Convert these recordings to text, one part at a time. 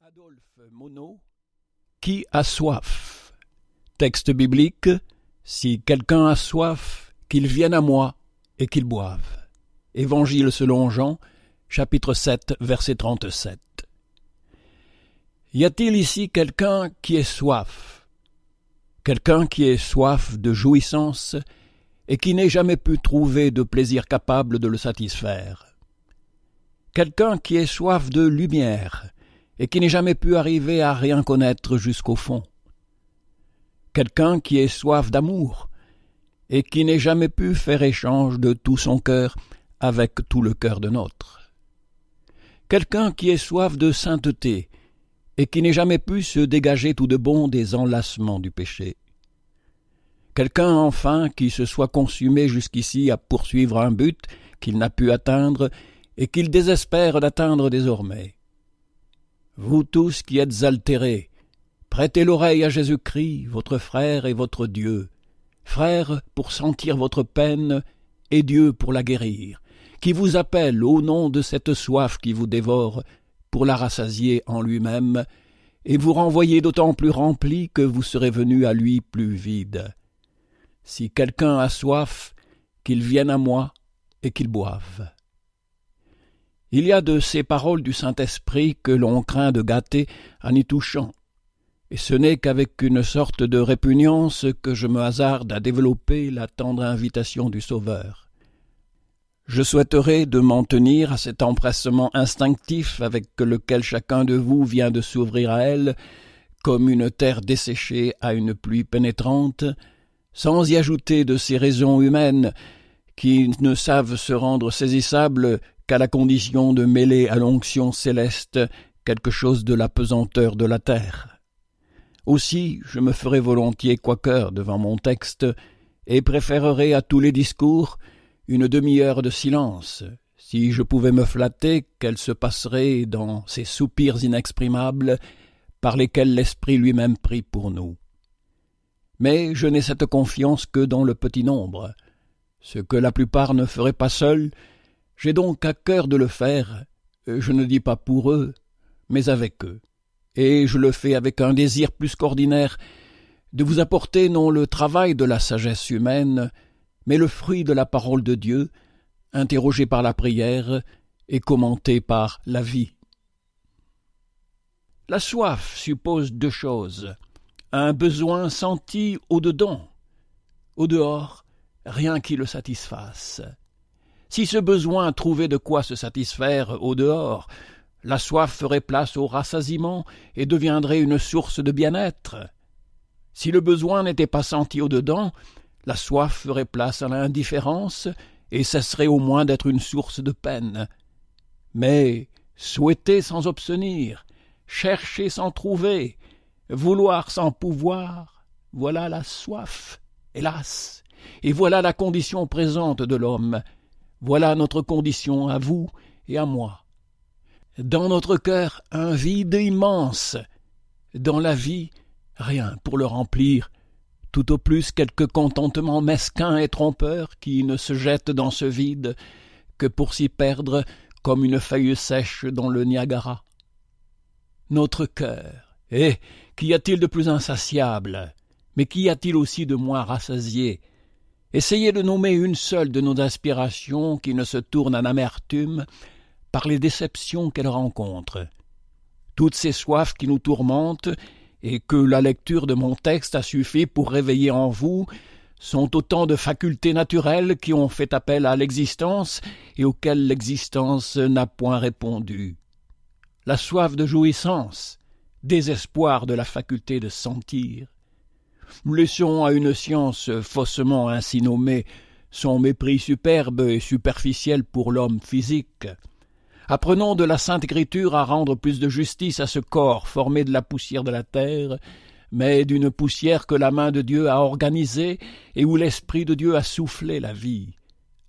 Adolphe Monod, qui a soif? Texte biblique: si quelqu'un a soif, qu'il vienne à moi et qu'il boive. Évangile selon Jean, chapitre 7, verset 37. Y a-t-il ici quelqu'un qui ait soif? Quelqu'un qui ait soif de jouissance et qui n'ait jamais pu trouver de plaisir capable de le satisfaire? Quelqu'un qui ait soif de lumière et qui n'ait jamais pu arriver à rien connaître jusqu'au fond? Quelqu'un qui ait soif d'amour et qui n'ait jamais pu faire échange de tout son cœur avec tout le cœur de nôtre? Quelqu'un qui ait soif de sainteté et qui n'ait jamais pu se dégager tout de bon des enlacements du péché? Quelqu'un enfin qui se soit consumé jusqu'ici à poursuivre un but qu'il n'a pu atteindre et qu'il désespère d'atteindre désormais? Vous tous qui êtes altérés, prêtez l'oreille à Jésus-Christ, votre frère et votre Dieu, frère pour sentir votre peine et Dieu pour la guérir, qui vous appelle au nom de cette soif qui vous dévore pour la rassasier en lui-même et vous renvoyer d'autant plus rempli que vous serez venus à lui plus vide. Si quelqu'un a soif, qu'il vienne à moi et qu'il boive. Il y a de ces paroles du Saint-Esprit que l'on craint de gâter en y touchant, et ce n'est qu'avec une sorte de répugnance que je me hasarde à développer la tendre invitation du Sauveur. Je souhaiterais de m'en tenir à cet empressement instinctif avec lequel chacun de vous vient de s'ouvrir à elle, comme une terre desséchée à une pluie pénétrante, sans y ajouter de ces raisons humaines qui ne savent se rendre saisissables qu'à la condition de mêler à l'onction céleste quelque chose de la pesanteur de la terre. Aussi, je me ferai volontiers quaqueur devant mon texte et préférerai à tous les discours une demi-heure de silence, si je pouvais me flatter qu'elle se passerait dans ces soupirs inexprimables par lesquels l'Esprit lui-même prie pour nous. Mais je n'ai cette confiance que dans le petit nombre. Ce que la plupart ne feraient pas seuls, j'ai donc à cœur de le faire, je ne dis pas pour eux, mais avec eux. Et je le fais avec un désir plus qu'ordinaire de vous apporter non le travail de la sagesse humaine, mais le fruit de la parole de Dieu, interrogé par la prière et commenté par la vie. La soif suppose deux choses: un besoin senti au-dedans, au dehors, rien qui le satisfasse. Si ce besoin trouvait de quoi se satisfaire au dehors, la soif ferait place au rassasiement et deviendrait une source de bien-être. Si le besoin n'était pas senti au-dedans, la soif ferait place à l'indifférence et cesserait au moins d'être une source de peine. Mais souhaiter sans obtenir, chercher sans trouver, vouloir sans pouvoir, voilà la soif, hélas, et voilà la condition présente de l'homme. Voilà notre condition à vous et à moi. Dans notre cœur, un vide immense. Dans la vie, rien pour le remplir, tout au plus quelque contentement mesquin et trompeur qui ne se jette dans ce vide que pour s'y perdre comme une feuille sèche dans le Niagara. Notre cœur, qu'y a-t-il de plus insatiable, mais qu'y a-t-il aussi de moins rassasié? Essayez de nommer une seule de nos aspirations qui ne se tourne en amertume par les déceptions qu'elle rencontre. Toutes ces soifs qui nous tourmentent et que la lecture de mon texte a suffi pour réveiller en vous sont autant de facultés naturelles qui ont fait appel à l'existence et auxquelles l'existence n'a point répondu. La soif de jouissance, désespoir de la faculté de sentir. Laissons à une science faussement ainsi nommée son mépris superbe et superficiel pour l'homme physique. Apprenons de la Sainte Écriture à rendre plus de justice à ce corps formé de la poussière de la terre, mais d'une poussière que la main de Dieu a organisée et où l'Esprit de Dieu a soufflé la vie.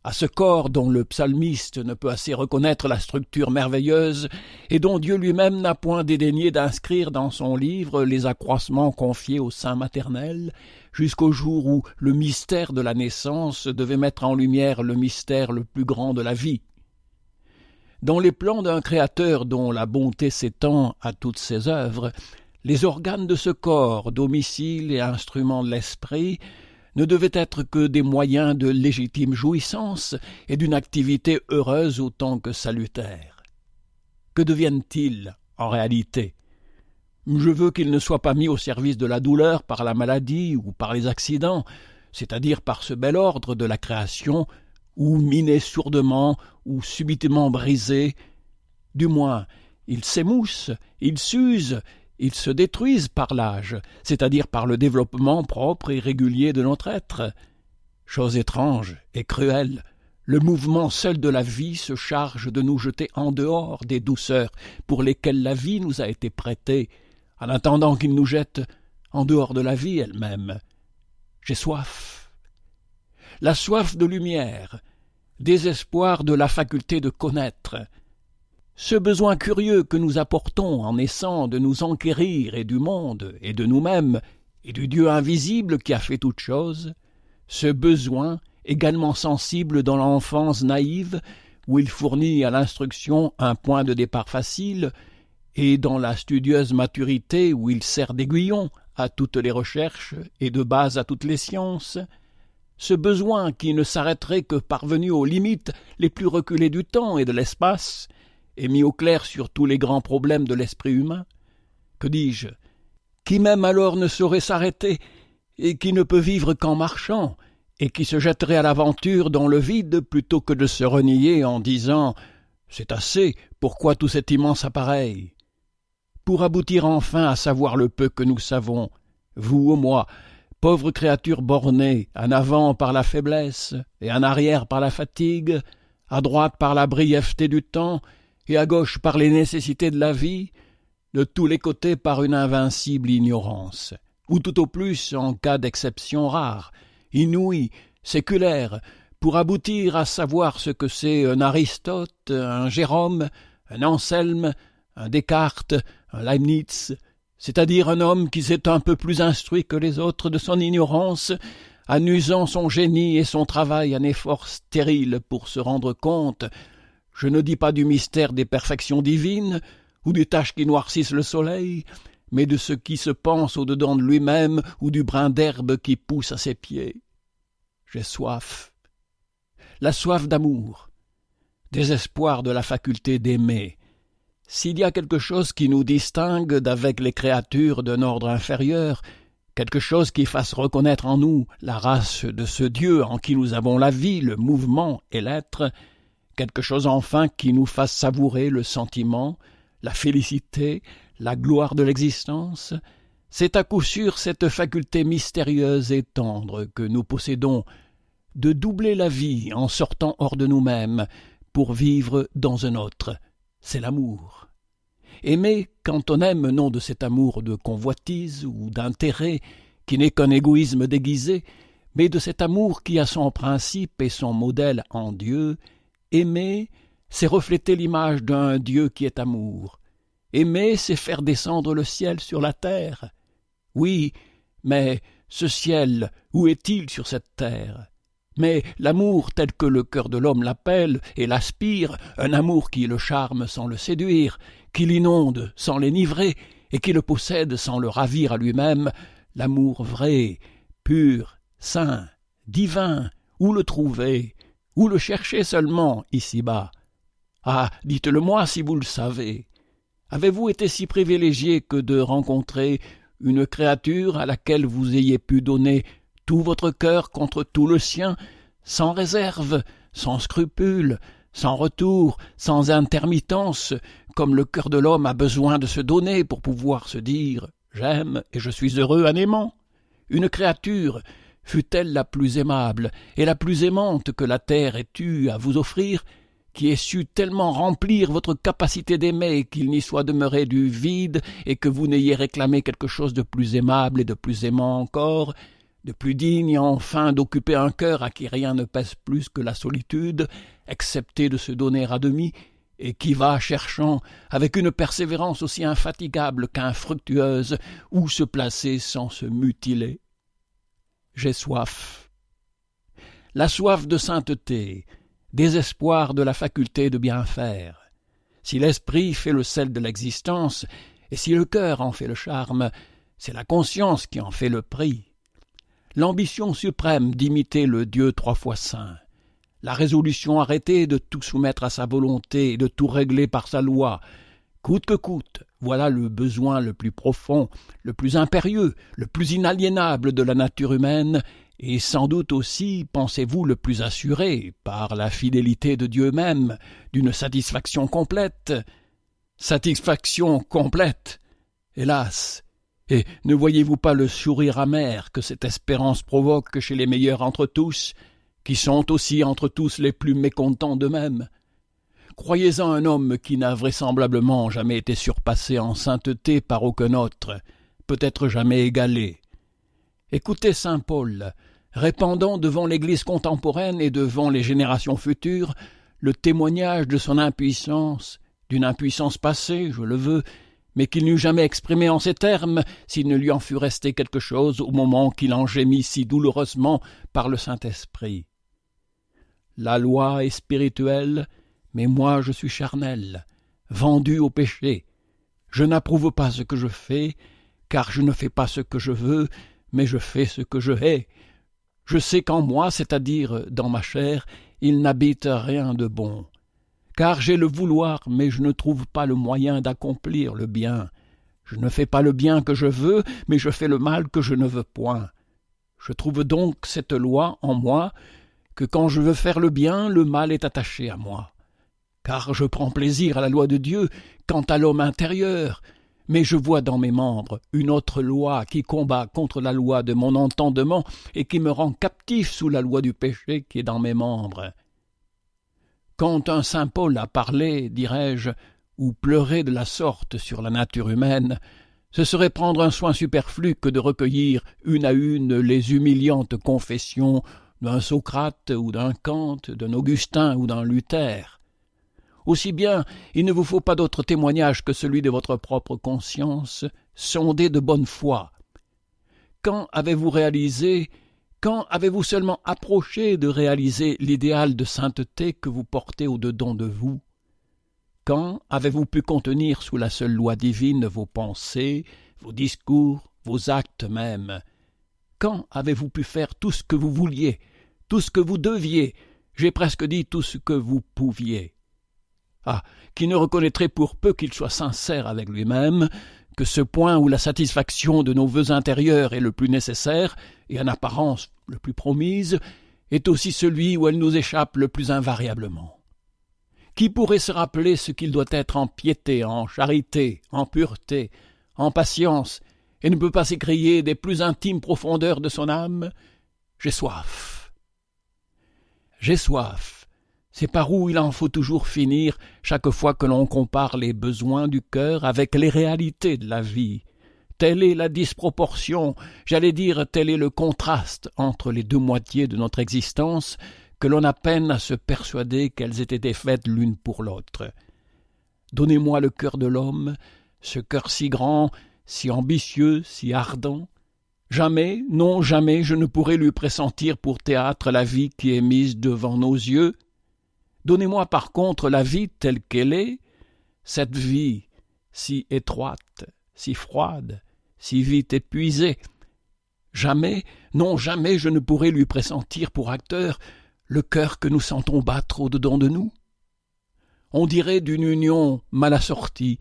À ce corps dont le psalmiste ne peut assez reconnaître la structure merveilleuse et dont Dieu lui-même n'a point dédaigné d'inscrire dans son livre les accroissements confiés au sein maternel, jusqu'au jour où le mystère de la naissance devait mettre en lumière le mystère le plus grand de la vie. Dans les plans d'un créateur dont la bonté s'étend à toutes ses œuvres, les organes de ce corps, domicile et instrument de l'esprit, ne devaient être que des moyens de légitime jouissance et d'une activité heureuse autant que salutaire. Que deviennent-ils en réalité? Je veux qu'ils ne soient pas mis au service de la douleur par la maladie ou par les accidents, c'est-à-dire par ce bel ordre de la création, ou minés sourdement ou subitement brisés. Du moins, ils s'émoussent, ils s'usent, ils se détruisent par l'âge, c'est-à-dire par le développement propre et régulier de notre être. Chose étrange et cruelle, le mouvement seul de la vie se charge de nous jeter en dehors des douceurs pour lesquelles la vie nous a été prêtée, en attendant qu'il nous jette en dehors de la vie elle-même. J'ai soif. La soif de lumière, désespoir de la faculté de connaître. Ce besoin curieux que nous apportons en naissant de nous enquérir et du monde et de nous-mêmes et du Dieu invisible qui a fait toutes choses, ce besoin également sensible dans l'enfance naïve où il fournit à l'instruction un point de départ facile et dans la studieuse maturité où il sert d'aiguillon à toutes les recherches et de base à toutes les sciences, ce besoin qui ne s'arrêterait que parvenu aux limites les plus reculées du temps et de l'espace, et mis au clair sur tous les grands problèmes de l'esprit humain, que dis-je, qui même alors ne saurait s'arrêter, et qui ne peut vivre qu'en marchant, et qui se jetterait à l'aventure dans le vide plutôt que de se renier en disant « C'est assez, pourquoi tout cet immense appareil ?» Pour aboutir enfin à savoir le peu que nous savons, vous ou moi, pauvres créatures bornées, en avant par la faiblesse, et en arrière par la fatigue, à droite par la brièveté du temps, et à gauche par les nécessités de la vie, de tous les côtés par une invincible ignorance, ou tout au plus en cas d'exception rare, inouïe, séculaire, pour aboutir à savoir ce que c'est un Aristote, un Jérôme, un Anselme, un Descartes, un Leibniz, c'est-à-dire un homme qui s'est un peu plus instruit que les autres de son ignorance, en usant son génie et son travail en efforts stériles pour se rendre compte, je ne dis pas du mystère des perfections divines, ou des taches qui noircissent le soleil, mais de ce qui se pense au-dedans de lui-même ou du brin d'herbe qui pousse à ses pieds. J'ai soif. La soif d'amour, désespoir de la faculté d'aimer. S'il y a quelque chose qui nous distingue d'avec les créatures d'un ordre inférieur, quelque chose qui fasse reconnaître en nous la race de ce Dieu en qui nous avons la vie, le mouvement et l'être, quelque chose enfin qui nous fasse savourer le sentiment, la félicité, la gloire de l'existence, c'est à coup sûr cette faculté mystérieuse et tendre que nous possédons de doubler la vie en sortant hors de nous-mêmes pour vivre dans un autre. C'est l'amour. Aimer, quand on aime non de cet amour de convoitise ou d'intérêt, qui n'est qu'un égoïsme déguisé, mais de cet amour qui a son principe et son modèle en Dieu, aimer, c'est refléter l'image d'un Dieu qui est amour. Aimer, c'est faire descendre le ciel sur la terre. Oui, mais ce ciel, où est-il sur cette terre ? Mais l'amour tel que le cœur de l'homme l'appelle et l'aspire, un amour qui le charme sans le séduire, qui l'inonde sans l'enivrer, et qui le possède sans le ravir à lui-même, l'amour vrai, pur, saint, divin, où le trouver, où le chercher seulement ici-bas? Ah, dites-le-moi si vous le savez. Avez-vous été si privilégié que de rencontrer une créature à laquelle vous ayez pu donner tout votre cœur contre tout le sien, sans réserve, sans scrupule, sans retour, sans intermittence, comme le cœur de l'homme a besoin de se donner pour pouvoir se dire « j'aime et je suis heureux en aimant ». Une créature, fût-elle la plus aimable et la plus aimante que la terre ait eue à vous offrir, qui ait su tellement remplir votre capacité d'aimer qu'il n'y soit demeuré du vide et que vous n'ayez réclamé quelque chose de plus aimable et de plus aimant encore, de plus digne enfin d'occuper un cœur à qui rien ne pèse plus que la solitude, excepté de se donner à demi, et qui va cherchant, avec une persévérance aussi infatigable qu'infructueuse, où se placer sans se mutiler. J'ai soif. La soif de sainteté, désespoir de la faculté de bien faire. Si l'esprit fait le sel de l'existence, et si le cœur en fait le charme, c'est la conscience qui en fait le prix. L'ambition suprême d'imiter le Dieu 3 fois saint, la résolution arrêtée de tout soumettre à sa volonté et de tout régler par sa loi, coûte que coûte, voilà le besoin le plus profond, le plus impérieux, le plus inaliénable de la nature humaine, et sans doute aussi, pensez-vous, le plus assuré, par la fidélité de Dieu même, d'une satisfaction complète. Satisfaction complète, hélas! Et ne voyez-vous pas le sourire amer que cette espérance provoque chez les meilleurs entre tous, qui sont aussi entre tous les plus mécontents d'eux-mêmes? Croyez-en un homme qui n'a vraisemblablement jamais été surpassé en sainteté par aucun autre, peut-être jamais égalé. Écoutez saint Paul, répandant devant l'Église contemporaine et devant les générations futures le témoignage de son impuissance, d'une impuissance passée, je le veux, mais qu'il n'eût jamais exprimée en ces termes s'il ne lui en fût resté quelque chose au moment qu'il en gémit si douloureusement par le Saint-Esprit. La loi est spirituelle, mais moi je suis charnel, vendu au péché. Je n'approuve pas ce que je fais, car je ne fais pas ce que je veux, mais je fais ce que je hais. Je sais qu'en moi, c'est-à-dire dans ma chair, il n'habite rien de bon. Car j'ai le vouloir, mais je ne trouve pas le moyen d'accomplir le bien. Je ne fais pas le bien que je veux, mais je fais le mal que je ne veux point. Je trouve donc cette loi en moi, que quand je veux faire le bien, le mal est attaché à moi. Car je prends plaisir à la loi de Dieu quant à l'homme intérieur, mais je vois dans mes membres une autre loi qui combat contre la loi de mon entendement et qui me rend captif sous la loi du péché qui est dans mes membres. Quand un saint Paul a parlé, dirais-je, ou pleuré de la sorte sur la nature humaine, ce serait prendre un soin superflu que de recueillir une à une les humiliantes confessions d'un Socrate ou d'un Kant, d'un Augustin ou d'un Luther. Aussi bien, il ne vous faut pas d'autre témoignage que celui de votre propre conscience, sondée de bonne foi. Quand avez-vous réalisé, quand avez-vous seulement approché de réaliser l'idéal de sainteté que vous portez au-dedans de vous? Quand avez-vous pu contenir sous la seule loi divine vos pensées, vos discours, vos actes même? Quand avez-vous pu faire tout ce que vous vouliez, tout ce que vous deviez, j'ai presque dit tout ce que vous pouviez? Ah, qui ne reconnaîtrait pour peu qu'il soit sincère avec lui-même que ce point où la satisfaction de nos vœux intérieurs est le plus nécessaire, et en apparence le plus promise, est aussi celui où elle nous échappe le plus invariablement. Qui pourrait se rappeler ce qu'il doit être en piété, en charité, en pureté, en patience, et ne peut pas s'écrier des plus intimes profondeurs de son âme « J'ai soif ». J'ai soif. C'est par où il en faut toujours finir chaque fois que l'on compare les besoins du cœur avec les réalités de la vie. Telle est la disproportion, j'allais dire tel est le contraste entre les deux moitiés de notre existence que l'on a peine à se persuader qu'elles aient été faites l'une pour l'autre. Donnez-moi le cœur de l'homme, ce cœur si grand, si ambitieux, si ardent. Jamais, non jamais, je ne pourrai lui pressentir pour théâtre la vie qui est mise devant nos yeux. Donnez-moi par contre la vie telle qu'elle est, cette vie si étroite, si froide, si vite épuisée. Jamais, non jamais je ne pourrai lui pressentir pour acteur le cœur que nous sentons battre au-dedans de nous. On dirait d'une union mal assortie.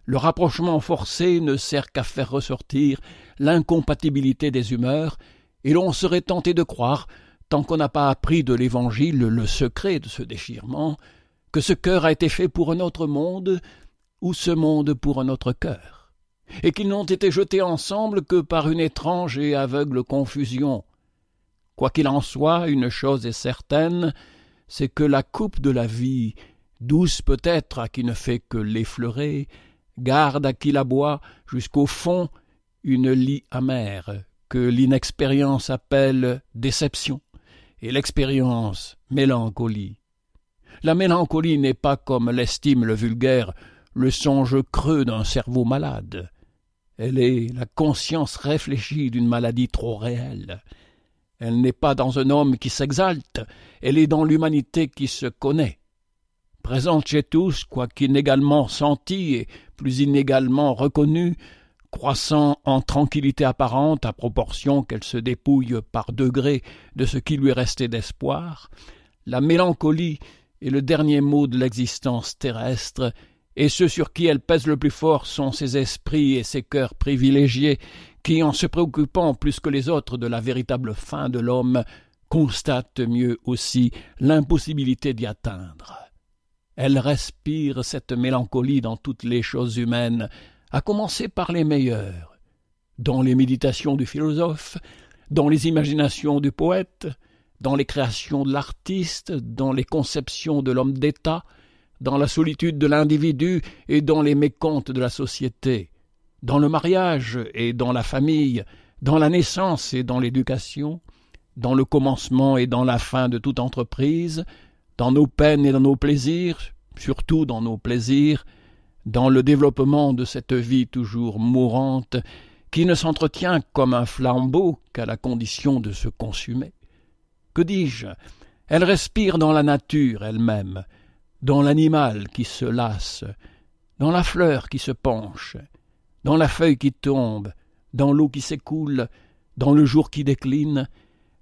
Le rapprochement forcé ne sert qu'à faire ressortir l'incompatibilité des humeurs, et l'on serait tenté de croire, tant qu'on n'a pas appris de l'Évangile le secret de ce déchirement, que ce cœur a été fait pour un autre monde, ou ce monde pour un autre cœur, et qu'ils n'ont été jetés ensemble que par une étrange et aveugle confusion. Quoi qu'il en soit, une chose est certaine, c'est que la coupe de la vie, douce peut-être à qui ne fait que l'effleurer, garde à qui la boit jusqu'au fond une lie amère que l'inexpérience appelle déception, et l'expérience mélancolie. La mélancolie n'est pas, comme l'estime le vulgaire, le songe creux d'un cerveau malade. Elle est la conscience réfléchie d'une maladie trop réelle. Elle n'est pas dans un homme qui s'exalte, elle est dans l'humanité qui se connaît. présente chez tous, quoiqu'inégalement sentie et plus inégalement reconnue, croissant en tranquillité apparente à proportion qu'elle se dépouille par degrés de ce qui lui restait d'espoir, la mélancolie est le dernier mot de l'existence terrestre, et ceux sur qui elle pèse le plus fort sont ces esprits et ces cœurs privilégiés qui, en se préoccupant plus que les autres de la véritable fin de l'homme, constatent mieux aussi l'impossibilité d'y atteindre. Elle respire cette mélancolie dans toutes les choses humaines, à commencer par les meilleures, dans les méditations du philosophe, dans les imaginations du poète, dans les créations de l'artiste, dans les conceptions de l'homme d'État, dans la solitude de l'individu et dans les mécomptes de la société, dans le mariage et dans la famille, dans la naissance et dans l'éducation, dans le commencement et dans la fin de toute entreprise, dans nos peines et dans nos plaisirs, surtout dans nos plaisirs, dans le développement de cette vie toujours mourante, qui ne s'entretient comme un flambeau qu'à la condition de se consumer. Que dis-je? Elle respire dans la nature elle-même, dans l'animal qui se lasse, dans la fleur qui se penche, dans la feuille qui tombe, dans l'eau qui s'écoule, dans le jour qui décline,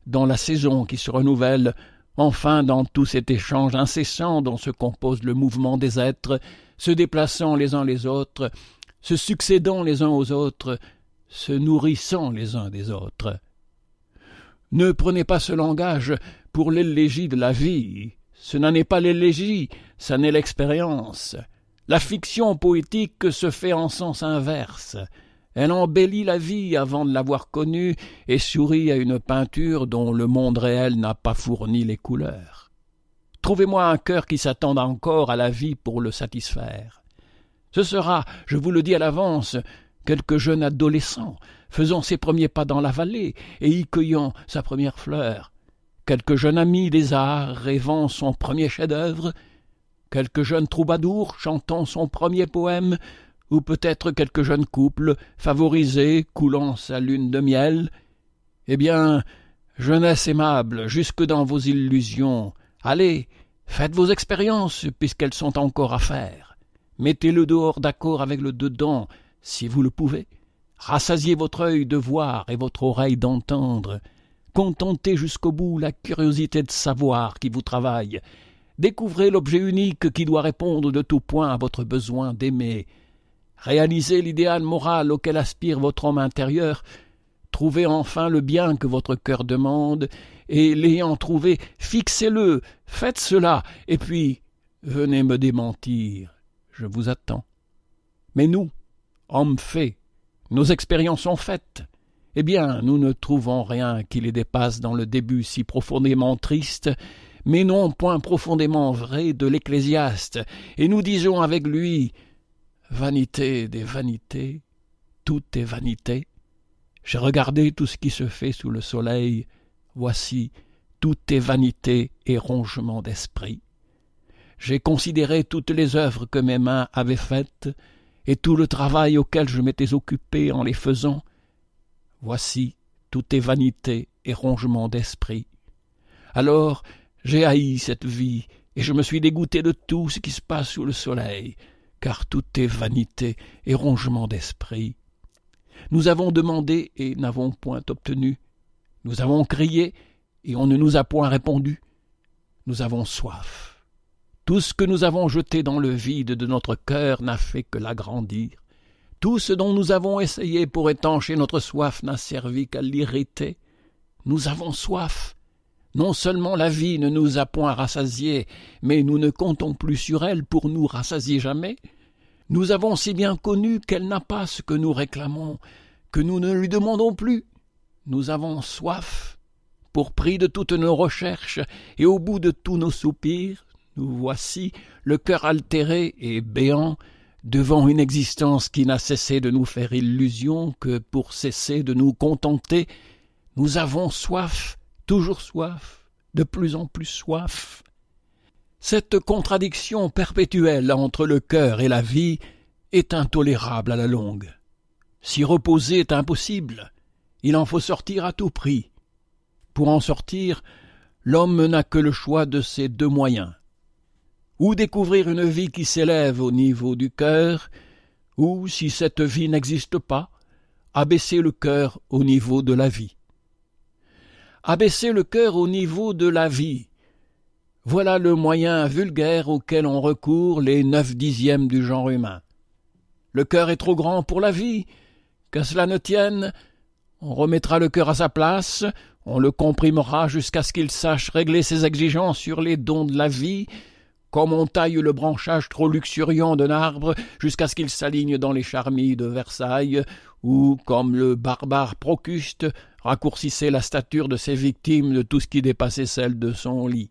dans la saison qui se renouvelle, enfin dans tout cet échange incessant dont se compose le mouvement des êtres, se déplaçant les uns les autres, se succédant les uns aux autres, se nourrissant les uns des autres. Ne prenez pas ce langage pour l'élégie de la vie. Ce n'en est pas l'élégie, ça n'est l'expérience. La fiction poétique se fait en sens inverse. Elle embellit la vie avant de l'avoir connue et sourit à une peinture dont le monde réel n'a pas fourni les couleurs. Trouvez-moi un cœur qui s'attende encore à la vie pour le satisfaire. Ce sera, je vous le dis à l'avance, quelque jeune adolescent faisant ses premiers pas dans la vallée et y cueillant sa première fleur, quelque jeune ami des arts rêvant son premier chef-d'œuvre, quelque jeune troubadour chantant son premier poème, ou peut-être quelque jeune couple favorisé coulant sa lune de miel. Eh bien, jeunesse aimable, jusque dans vos illusions, allez, faites vos expériences puisqu'elles sont encore à faire. Mettez le dehors d'accord avec le dedans, si vous le pouvez. Rassasiez votre œil de voir et votre oreille d'entendre. Contentez jusqu'au bout la curiosité de savoir qui vous travaille. Découvrez l'objet unique qui doit répondre de tout point à votre besoin d'aimer. Réalisez l'idéal moral auquel aspire votre homme intérieur. Trouvez enfin le bien que votre cœur demande, et l'ayant trouvé, fixez-le, faites cela, et puis venez me démentir. Je vous attends. Mais nous, hommes faits, nos expériences sont faites. Eh bien, nous ne trouvons rien qui les dépasse dans le début si profondément triste, mais non point profondément vrai de l'Ecclésiaste, et nous disons avec lui « Vanité des vanités, tout est vanité. J'ai regardé tout ce qui se fait sous le soleil, voici, tout est vanité et rongement d'esprit. J'ai considéré toutes les œuvres que mes mains avaient faites, et tout le travail auquel je m'étais occupé en les faisant. Voici, tout est vanité et rongement d'esprit. Alors, j'ai haï cette vie, et je me suis dégoûté de tout ce qui se passe sous le soleil, car tout est vanité et rongement d'esprit. Nous avons demandé et n'avons point obtenu. Nous avons crié et on ne nous a point répondu. Nous avons soif. Tout ce que nous avons jeté dans le vide de notre cœur n'a fait que l'agrandir. Tout ce dont nous avons essayé pour étancher notre soif n'a servi qu'à l'irriter. Nous avons soif. Non seulement la vie ne nous a point rassasiés, mais nous ne comptons plus sur elle pour nous rassasier jamais. Nous avons si bien connu qu'elle n'a pas ce que nous réclamons, que nous ne lui demandons plus. Nous avons soif. Pour prix de toutes nos recherches et au bout de tous nos soupirs, nous voici, le cœur altéré et béant, devant une existence qui n'a cessé de nous faire illusion que pour cesser de nous contenter, nous avons soif, toujours soif, de plus en plus soif. Cette contradiction perpétuelle entre le cœur et la vie est intolérable à la longue. S'y reposer est impossible, il en faut sortir à tout prix. Pour en sortir, l'homme n'a que le choix de ces deux moyens. ou découvrir une vie qui s'élève au niveau du cœur, ou, si cette vie n'existe pas, abaisser le cœur au niveau de la vie. Abaisser le cœur au niveau de la vie, voilà le moyen vulgaire auquel on recourt les 9/10 du genre humain. Le cœur est trop grand pour la vie, qu'à cela ne tienne, on remettra le cœur à sa place, on le comprimera jusqu'à ce qu'il sache régler ses exigences sur les dons de la vie, comme on taille le branchage trop luxuriant d'un arbre jusqu'à ce qu'il s'aligne dans les charmilles de Versailles, ou comme le barbare Procuste raccourcissait la stature de ses victimes de tout ce qui dépassait celle de son lit.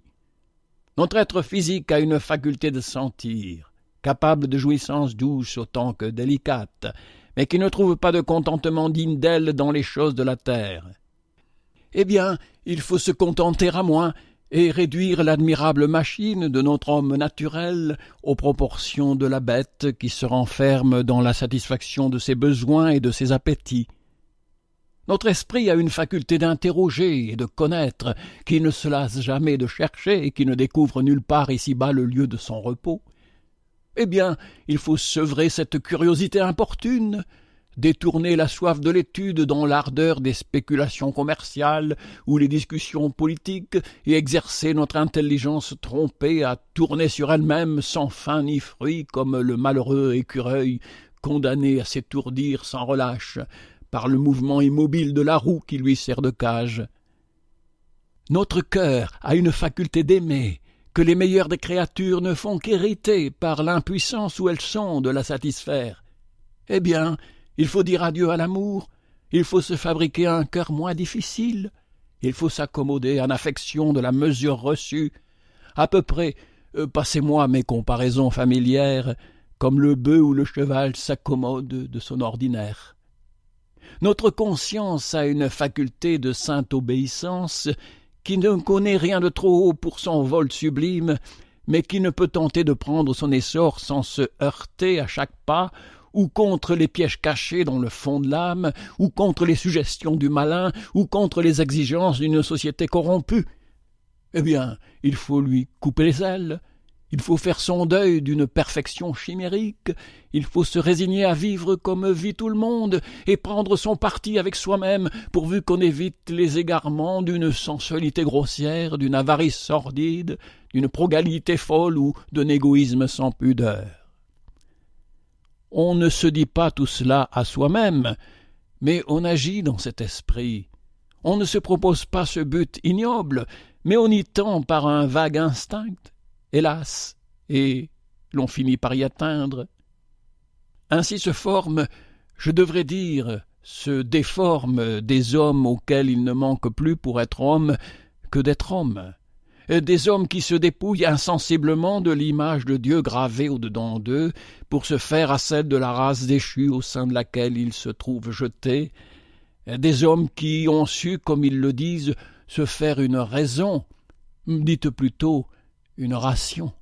Notre être physique a une faculté de sentir, capable de jouissances douces autant que délicates, mais qui ne trouve pas de contentement digne d'elle dans les choses de la terre. Eh bien, il faut se contenter à moins et réduire l'admirable machine de notre homme naturel aux proportions de la bête qui se renferme dans la satisfaction de ses besoins et de ses appétits. Notre esprit a une faculté d'interroger et de connaître, qui ne se lasse jamais de chercher et qui ne découvre nulle part ici-bas le lieu de son repos. Eh bien, il faut sevrer cette curiosité importune, détourner la soif de l'étude dans l'ardeur des spéculations commerciales ou les discussions politiques et exercer notre intelligence trompée à tourner sur elle-même sans fin ni fruit comme le malheureux écureuil condamné à s'étourdir sans relâche par le mouvement immobile de la roue qui lui sert de cage. Notre cœur a une faculté d'aimer que les meilleures des créatures ne font qu'hériter par l'impuissance où elles sont de la satisfaire. Eh bien, il faut dire adieu à l'amour, il faut se fabriquer un cœur moins difficile, il faut s'accommoder en affection de la mesure reçue, à peu près, passez-moi mes comparaisons familières, comme le bœuf ou le cheval s'accommode de son ordinaire. Notre conscience a une faculté de sainte obéissance qui ne connaît rien de trop haut pour son vol sublime, mais qui ne peut tenter de prendre son essor sans se heurter à chaque pas, ou contre les pièges cachés dans le fond de l'âme, ou contre les suggestions du malin, ou contre les exigences d'une société corrompue. Eh bien, il faut lui couper les ailes, il faut faire son deuil d'une perfection chimérique, il faut se résigner à vivre comme vit tout le monde, et prendre son parti avec soi-même, pourvu qu'on évite les égarements d'une sensualité grossière, d'une avarice sordide, d'une progalité folle ou d'un égoïsme sans pudeur. On ne se dit pas tout cela à soi-même, mais on agit dans cet esprit. On ne se propose pas ce but ignoble, mais on y tend par un vague instinct, hélas, et l'on finit par y atteindre. Ainsi se forment, je devrais dire, se déforment des hommes auxquels il ne manque plus pour être hommes que d'être hommes. Des hommes qui se dépouillent insensiblement de l'image de Dieu gravée au-dedans d'eux pour se faire à celle de la race déchue au sein de laquelle ils se trouvent jetés, des hommes qui ont su, comme ils le disent, se faire une raison, dites plutôt une ration,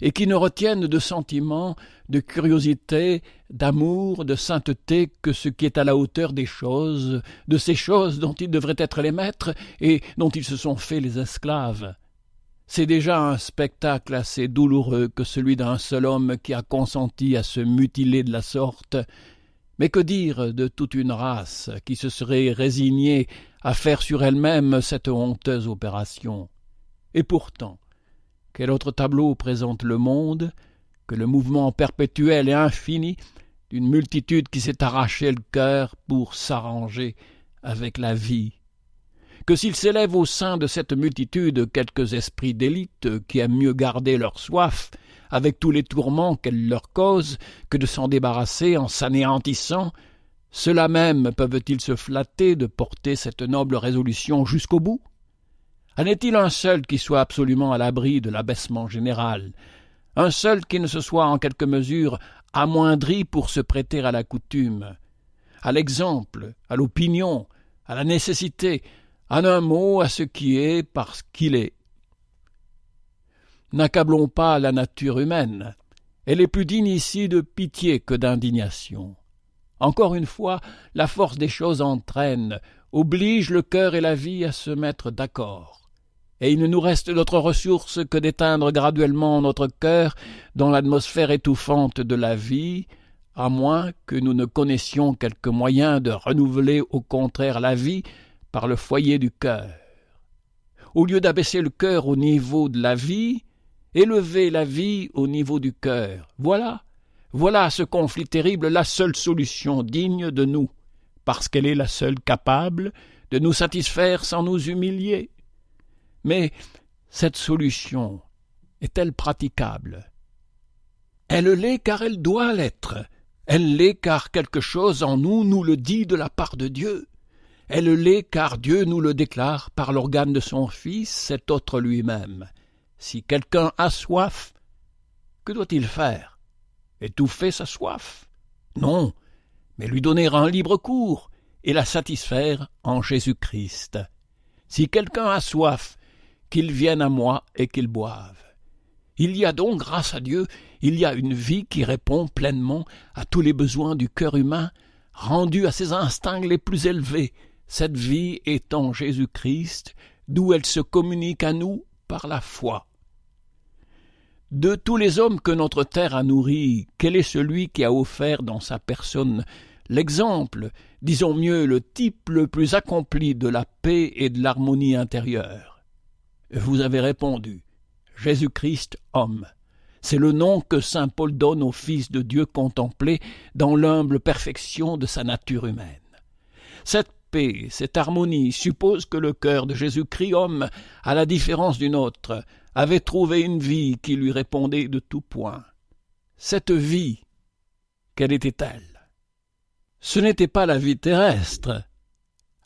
et qui ne retiennent de sentiments, de curiosité, d'amour, de sainteté que ce qui est à la hauteur des choses, de ces choses dont ils devraient être les maîtres et dont ils se sont faits les esclaves. C'est déjà un spectacle assez douloureux que celui d'un seul homme qui a consenti à se mutiler de la sorte, mais que dire de toute une race qui se serait résignée à faire sur elle-même cette honteuse opération? Et pourtant, quel autre tableau présente le monde que le mouvement perpétuel et infini d'une multitude qui s'est arraché le cœur pour s'arranger avec la vie? Que s'il s'élève au sein de cette multitude quelques esprits d'élite qui aiment mieux garder leur soif, avec tous les tourments qu'elle leur cause, que de s'en débarrasser en s'anéantissant, ceux-là même peuvent-ils se flatter de porter cette noble résolution jusqu'au bout? En est-il un seul qui soit absolument à l'abri de l'abaissement général, un seul qui ne se soit en quelque mesure amoindri pour se prêter à la coutume, à l'exemple, à l'opinion, à la nécessité, en un mot, à ce qui est parce qu'il est? N'accablons pas la nature humaine, elle est plus digne ici de pitié que d'indignation. Encore une fois, la force des choses entraîne, oblige le cœur et la vie à se mettre d'accord. et il ne nous reste d'autre ressource que d'éteindre graduellement notre cœur dans l'atmosphère étouffante de la vie, à moins que nous ne connaissions quelque moyen de renouveler au contraire la vie par le foyer du cœur. Au lieu d'abaisser le cœur au niveau de la vie, élever la vie au niveau du cœur. Voilà ce conflit terrible, la seule solution digne de nous, parce qu'elle est la seule capable de nous satisfaire sans nous humilier. Mais cette solution est-elle praticable? Elle l'est car elle doit l'être. Elle l'est car quelque chose en nous le dit de la part de Dieu. Elle l'est car Dieu nous le déclare par l'organe de son Fils, cet autre lui-même. Si quelqu'un a soif, que doit-il faire? Étouffer sa soif? Non, mais lui donner un libre cours et la satisfaire en Jésus-Christ. Si quelqu'un a soif, qu'il vienne à moi et qu'il boive. Il y a donc, grâce à Dieu, il y a une vie qui répond pleinement à tous les besoins du cœur humain, rendue à ses instincts les plus élevés. Cette vie est en Jésus-Christ, d'où elle se communique à nous par la foi. De tous les hommes que notre terre a nourris, quel est celui qui a offert dans sa personne l'exemple, disons mieux le type le plus accompli de la paix et de l'harmonie intérieure? Vous avez répondu, Jésus-Christ homme. C'est le nom que saint Paul donne au Fils de Dieu contemplé dans l'humble perfection de sa nature humaine. Cette paix, cette harmonie suppose que le cœur de Jésus-Christ homme, à la différence du nôtre, avait trouvé une vie qui lui répondait de tout point. Cette vie, quelle était-elle? Ce n'était pas la vie terrestre.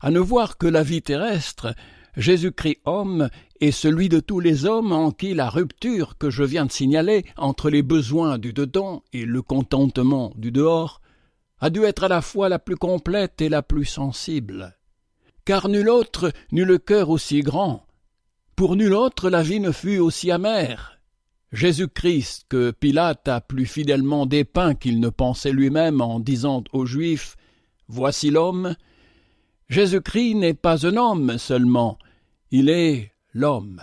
À ne voir que la vie terrestre, Jésus-Christ homme est celui de tous les hommes en qui la rupture que je viens de signaler entre les besoins du dedans et le contentement du dehors a dû être à la fois la plus complète et la plus sensible. Car nul autre n'eut le cœur aussi grand. Pour nul autre la vie ne fut aussi amère. Jésus-Christ, que Pilate a plus fidèlement dépeint qu'il ne pensait lui-même en disant aux Juifs « Voici l'homme », Jésus-Christ n'est pas un homme seulement, il est l'homme,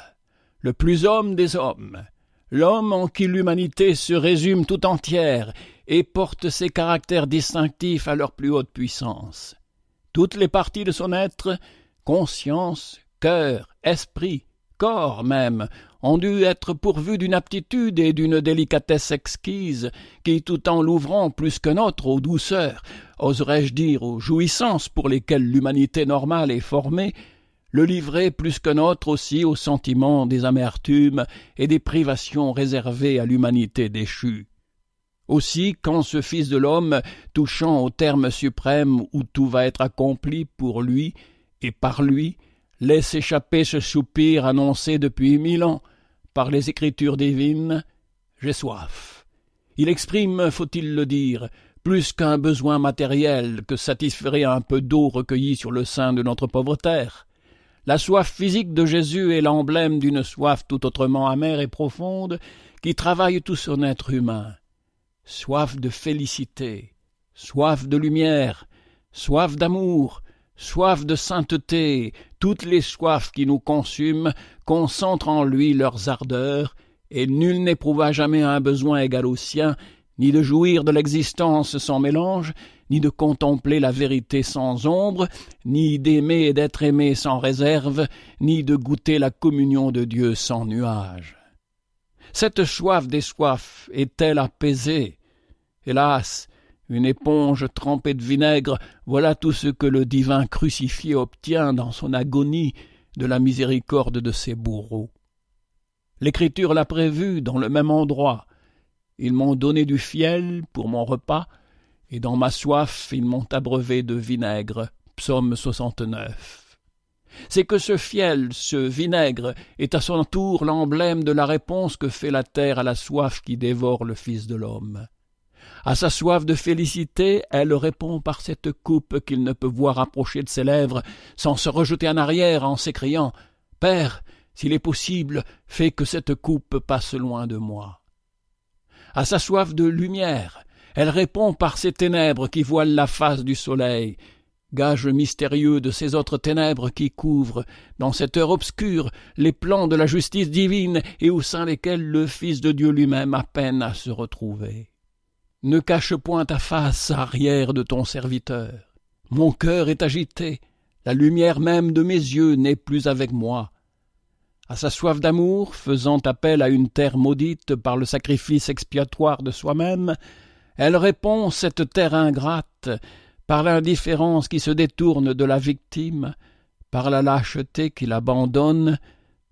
le plus homme des hommes, l'homme en qui l'humanité se résume tout entière et porte ses caractères distinctifs à leur plus haute puissance. Toutes les parties de son être, conscience, cœur, esprit, corps même, ont dû être pourvues d'une aptitude et d'une délicatesse exquise qui, tout en l'ouvrant plus qu'un autre aux douceurs, oserais-je dire aux jouissances pour lesquelles l'humanité normale est formée, le livrait plus qu'un autre aussi aux sentiments des amertumes et des privations réservées à l'humanité déchue. Aussi, quand ce Fils de l'homme, touchant au terme suprême où tout va être accompli pour lui et par lui, laisse échapper ce soupir annoncé depuis 1000 ans par les Écritures divines, « J'ai soif ». Il exprime, faut-il le dire, plus qu'un besoin matériel que satisferait un peu d'eau recueillie sur le sein de notre pauvre terre. La soif physique de Jésus est l'emblème d'une soif tout autrement amère et profonde qui travaille tout son être humain. Soif de félicité, soif de lumière, soif d'amour, soif de sainteté, toutes les soifs qui nous consument concentrent en lui leurs ardeurs, et nul n'éprouva jamais un besoin égal au sien, ni de jouir de l'existence sans mélange, ni de contempler la vérité sans ombre, ni d'aimer et d'être aimé sans réserve, ni de goûter la communion de Dieu sans nuage. Cette soif des soifs est-elle apaisée? Hélas, une éponge trempée de vinaigre, voilà tout ce que le divin crucifié obtient dans son agonie de la miséricorde de ses bourreaux. L'Écriture l'a prévu dans le même endroit. Ils m'ont donné du fiel pour mon repas, et dans ma soif ils m'ont abreuvé de vinaigre. Psaume 69. C'est que ce fiel, ce vinaigre, est à son tour l'emblème de la réponse que fait la terre à la soif qui dévore le Fils de l'homme. À sa soif de félicité, elle répond par cette coupe qu'il ne peut voir approcher de ses lèvres sans se rejeter en arrière en s'écriant « Père, s'il est possible, fais que cette coupe passe loin de moi. » À sa soif de lumière, elle répond par ces ténèbres qui voilent la face du soleil. « gage mystérieux de ces autres ténèbres qui couvrent, dans cette heure obscure, les plans de la justice divine et au sein desquels le Fils de Dieu lui-même a peine à se retrouver. Ne cache point ta face arrière de ton serviteur. Mon cœur est agité, la lumière même de mes yeux n'est plus avec moi. À sa soif d'amour, faisant appel à une terre maudite par le sacrifice expiatoire de soi-même, elle répond, cette terre ingrate, par l'indifférence qui se détourne de la victime, par la lâcheté qui l'abandonne,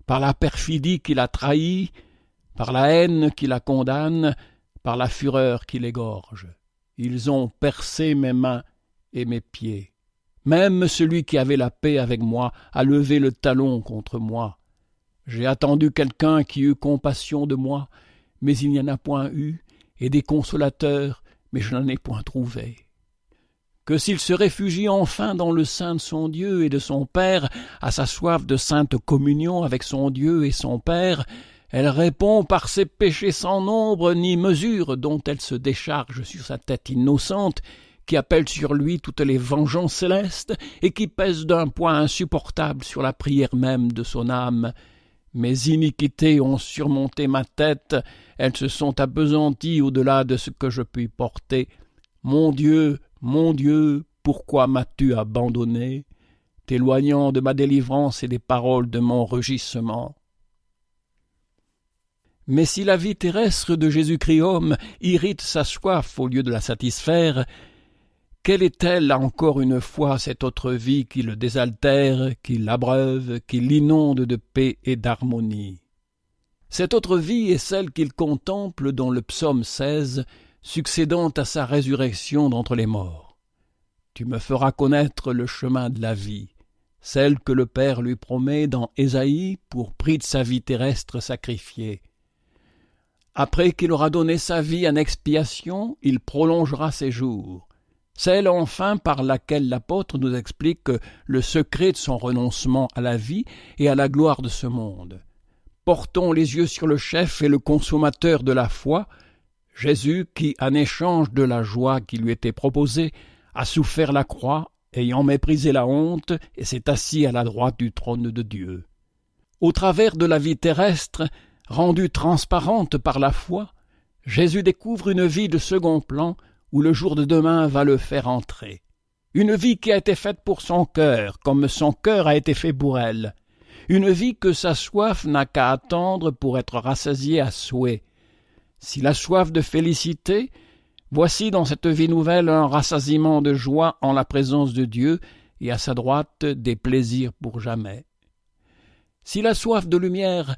par la perfidie qui la trahit, par la haine qui la condamne, par la fureur qui l'égorge. Ils ont percé mes mains et mes pieds. Même celui qui avait la paix avec moi a levé le talon contre moi. J'ai attendu quelqu'un qui eût compassion de moi, mais il n'y en a point eu, et des consolateurs, mais je n'en ai point trouvé. Que s'il se réfugie enfin dans le sein de son Dieu et de son Père, à sa soif de sainte communion avec son Dieu et son Père, elle répond par ses péchés sans nombre ni mesure dont elle se décharge sur sa tête innocente, qui appelle sur lui toutes les vengeances célestes et qui pèse d'un poids insupportable sur la prière même de son âme. Mes iniquités ont surmonté ma tête, elles se sont appesanties au-delà de ce que je puis porter. Mon Dieu, pourquoi m'as-tu abandonné, t'éloignant de ma délivrance et des paroles de mon rugissement? Mais si la vie terrestre de Jésus-Christ homme irrite sa soif au lieu de la satisfaire, quelle est-elle encore une fois cette autre vie qui le désaltère, qui l'abreuve, qui l'inonde de paix et d'harmonie? Cette autre vie est celle qu'il contemple dans le psaume 16, succédant à sa résurrection d'entre les morts. Tu me feras connaître le chemin de la vie, celle que le Père lui promet dans Ésaïe pour prix de sa vie terrestre sacrifiée. Après qu'il aura donné sa vie en expiation, il prolongera ses jours. Celle enfin par laquelle l'apôtre nous explique le secret de son renoncement à la vie et à la gloire de ce monde. Portons les yeux sur le chef et le consommateur de la foi, Jésus qui, en échange de la joie qui lui était proposée, a souffert la croix, ayant méprisé la honte, et s'est assis à la droite du trône de Dieu. Au travers de la vie terrestre, rendue transparente par la foi, Jésus découvre une vie de second plan où le jour de demain va le faire entrer. Une vie qui a été faite pour son cœur, comme son cœur a été fait pour elle. Une vie que sa soif n'a qu'à attendre pour être rassasiée à souhait. S'il a soif de félicité, voici dans cette vie nouvelle un rassasiement de joie en la présence de Dieu et à sa droite des plaisirs pour jamais. S'il a soif de lumière,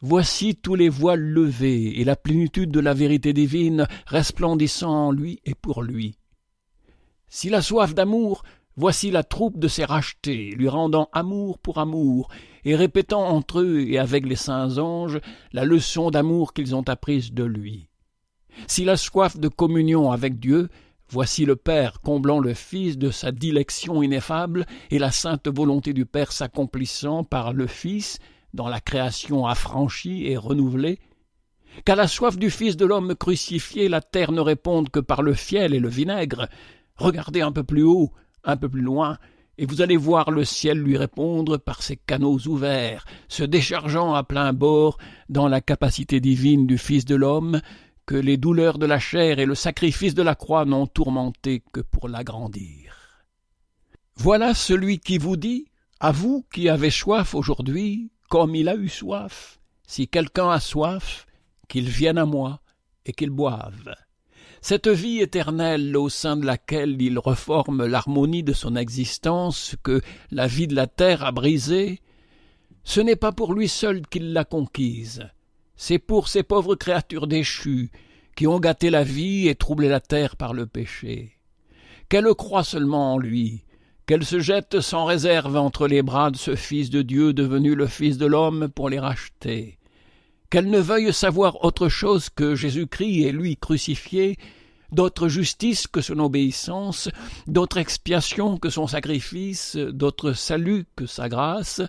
voici tous les voiles levés et la plénitude de la vérité divine resplendissant en lui et pour lui. S'il a soif d'amour, voici la troupe de ses rachetés, lui rendant amour pour amour, et répétant entre eux et avec les saints anges la leçon d'amour qu'ils ont apprise de lui. S'il a soif de communion avec Dieu, voici le Père comblant le Fils de sa dilection ineffable et la sainte volonté du Père s'accomplissant par le Fils dans la création affranchie et renouvelée. Qu'à la soif du Fils de l'homme crucifié, la terre ne réponde que par le fiel et le vinaigre. Regardez un peu plus haut, un peu plus loin, et vous allez voir le ciel lui répondre par ses canaux ouverts, se déchargeant à plein bord dans la capacité divine du Fils de l'homme, que les douleurs de la chair et le sacrifice de la croix n'ont tourmenté que pour l'agrandir. Voilà celui qui vous dit, à vous qui avez soif aujourd'hui, comme il a eu soif, si quelqu'un a soif, qu'il vienne à moi et qu'il boive. Cette vie éternelle au sein de laquelle il reforme l'harmonie de son existence que la vie de la terre a brisée, ce n'est pas pour lui seul qu'il l'a conquise, c'est pour ces pauvres créatures déchues qui ont gâté la vie et troublé la terre par le péché. Qu'elles croient seulement en lui, qu'elles se jettent sans réserve entre les bras de ce Fils de Dieu devenu le Fils de l'homme pour les racheter, qu'elles ne veuillent savoir autre chose que Jésus-Christ et lui crucifié, d'autre justice que son obéissance, d'autre expiation que son sacrifice, d'autre salut que sa grâce,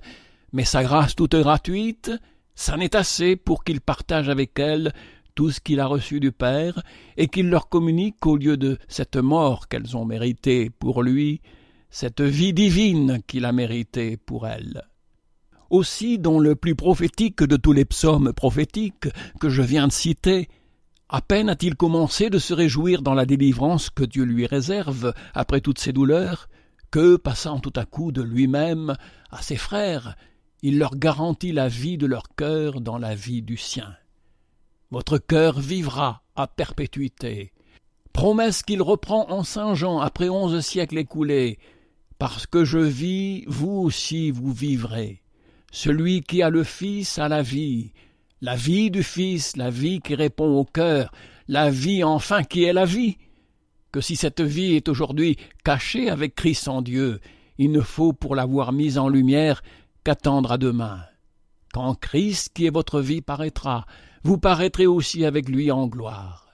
mais sa grâce toute gratuite, ça n'est assez pour qu'il partage avec elle tout ce qu'il a reçu du Père et qu'il leur communique au lieu de cette mort qu'elles ont méritée pour lui, cette vie divine qu'il a méritée pour elle. Aussi, dans le plus prophétique de tous les psaumes prophétiques que je viens de citer, à peine a-t-il commencé de se réjouir dans la délivrance que Dieu lui réserve après toutes ses douleurs, que, passant tout à coup de lui-même à ses frères, il leur garantit la vie de leur cœur dans la vie du sien. Votre cœur vivra à perpétuité. Promesse qu'il reprend en Saint Jean après 11 siècles écoulés. Parce que je vis, vous aussi vous vivrez. Celui qui a le Fils a la vie du Fils, la vie qui répond au cœur, la vie enfin qui est la vie. Que si cette vie est aujourd'hui cachée avec Christ en Dieu, il ne faut pour l'avoir mise en lumière qu'attendre à demain. Quand Christ, qui est votre vie, paraîtra, vous paraîtrez aussi avec lui en gloire.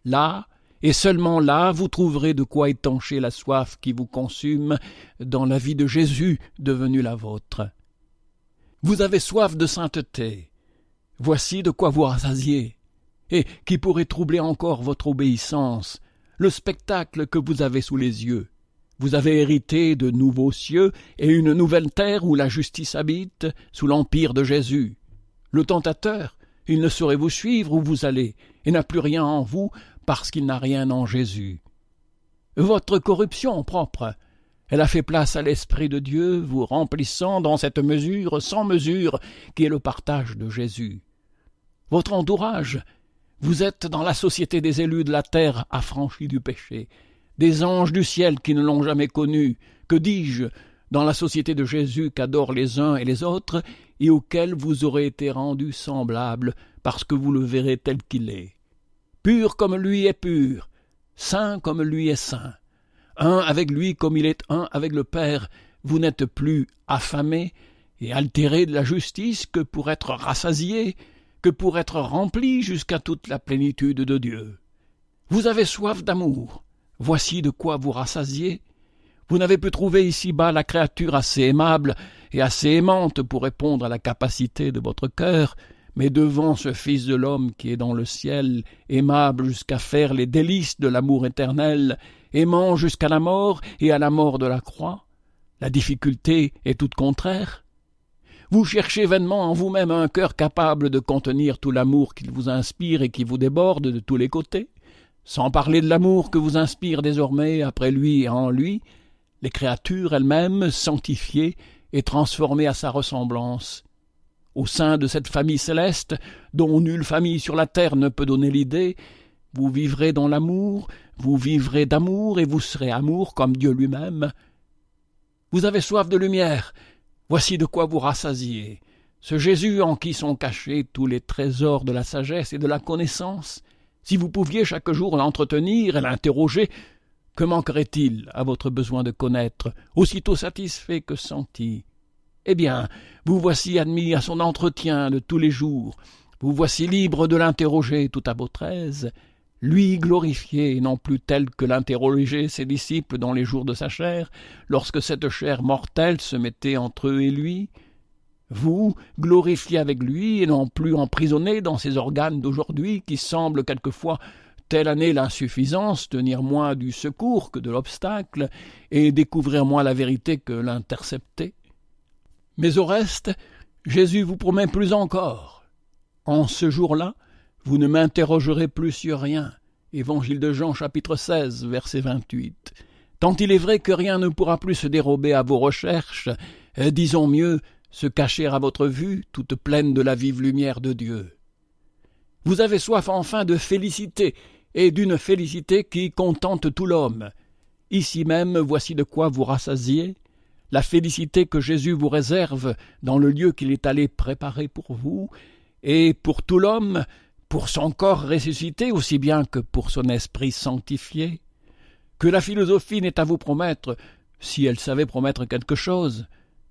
Là, et seulement là, vous trouverez de quoi étancher la soif qui vous consume dans la vie de Jésus devenue la vôtre. Vous avez soif de sainteté. Voici de quoi vous rassasier. Et qui pourrait troubler encore votre obéissance, le spectacle que vous avez sous les yeux. Vous avez hérité de nouveaux cieux et une nouvelle terre où la justice habite, sous l'empire de Jésus. Le tentateur, il ne saurait vous suivre où vous allez, et n'a plus rien en vous, parce qu'il n'a rien en Jésus. Votre corruption propre, elle a fait place à l'Esprit de Dieu, vous remplissant dans cette mesure sans mesure qui est le partage de Jésus. Votre entourage, vous êtes dans la société des élus de la terre affranchis du péché, des anges du ciel qui ne l'ont jamais connu, que dis-je, dans la société de Jésus qu'adorent les uns et les autres, et auquel vous aurez été rendus semblables, parce que vous le verrez tel qu'il est. Pur comme lui est pur, saint comme lui est saint, un avec lui comme il est un avec le Père, vous n'êtes plus affamés et altérés de la justice que pour être rassasiés, que pour être remplis jusqu'à toute la plénitude de Dieu. Vous avez soif d'amour, voici de quoi vous rassasier. Vous n'avez pu trouver ici-bas la créature assez aimable et assez aimante pour répondre à la capacité de votre cœur, mais devant ce Fils de l'homme qui est dans le ciel, aimable jusqu'à faire les délices de l'amour éternel, aimant jusqu'à la mort et à la mort de la croix, la difficulté est toute contraire. Vous cherchez vainement en vous-même un cœur capable de contenir tout l'amour qu'il vous inspire et qui vous déborde de tous les côtés, sans parler de l'amour que vous inspire désormais, après lui et en lui, les créatures elles-mêmes sanctifiées et transformées à sa ressemblance. Au sein de cette famille céleste, dont nulle famille sur la terre ne peut donner l'idée, vous vivrez dans l'amour, vous vivrez d'amour et vous serez amour comme Dieu lui-même. Vous avez soif de lumière, voici de quoi vous rassasier. Ce Jésus en qui sont cachés tous les trésors de la sagesse et de la connaissance, si vous pouviez chaque jour l'entretenir et l'interroger, que manquerait-il à votre besoin de connaître, aussitôt satisfait que senti? Eh bien, vous voici admis à son entretien de tous les jours, vous voici libre de l'interroger tout à votre aise, lui glorifié et non plus tel que l'interrogeaient ses disciples dans les jours de sa chair, lorsque cette chair mortelle se mettait entre eux et lui, vous, glorifié avec lui et non plus emprisonné dans ces organes d'aujourd'hui qui semblent quelquefois, telle année l'insuffisance, tenir moins du secours que de l'obstacle et découvrir moins la vérité que l'intercepter. Mais au reste, Jésus vous promet plus encore. En ce jour-là, vous ne m'interrogerez plus sur rien. Évangile de Jean, chapitre 16, verset 28. Tant il est vrai que rien ne pourra plus se dérober à vos recherches, disons mieux, se cacher à votre vue, toute pleine de la vive lumière de Dieu. Vous avez soif enfin de félicité, et d'une félicité qui contente tout l'homme. Ici même, voici de quoi vous rassasier, la félicité que Jésus vous réserve dans le lieu qu'il est allé préparer pour vous, et pour tout l'homme, pour son corps ressuscité aussi bien que pour son esprit sanctifié, que la philosophie n'est à vous promettre, si elle savait promettre quelque chose,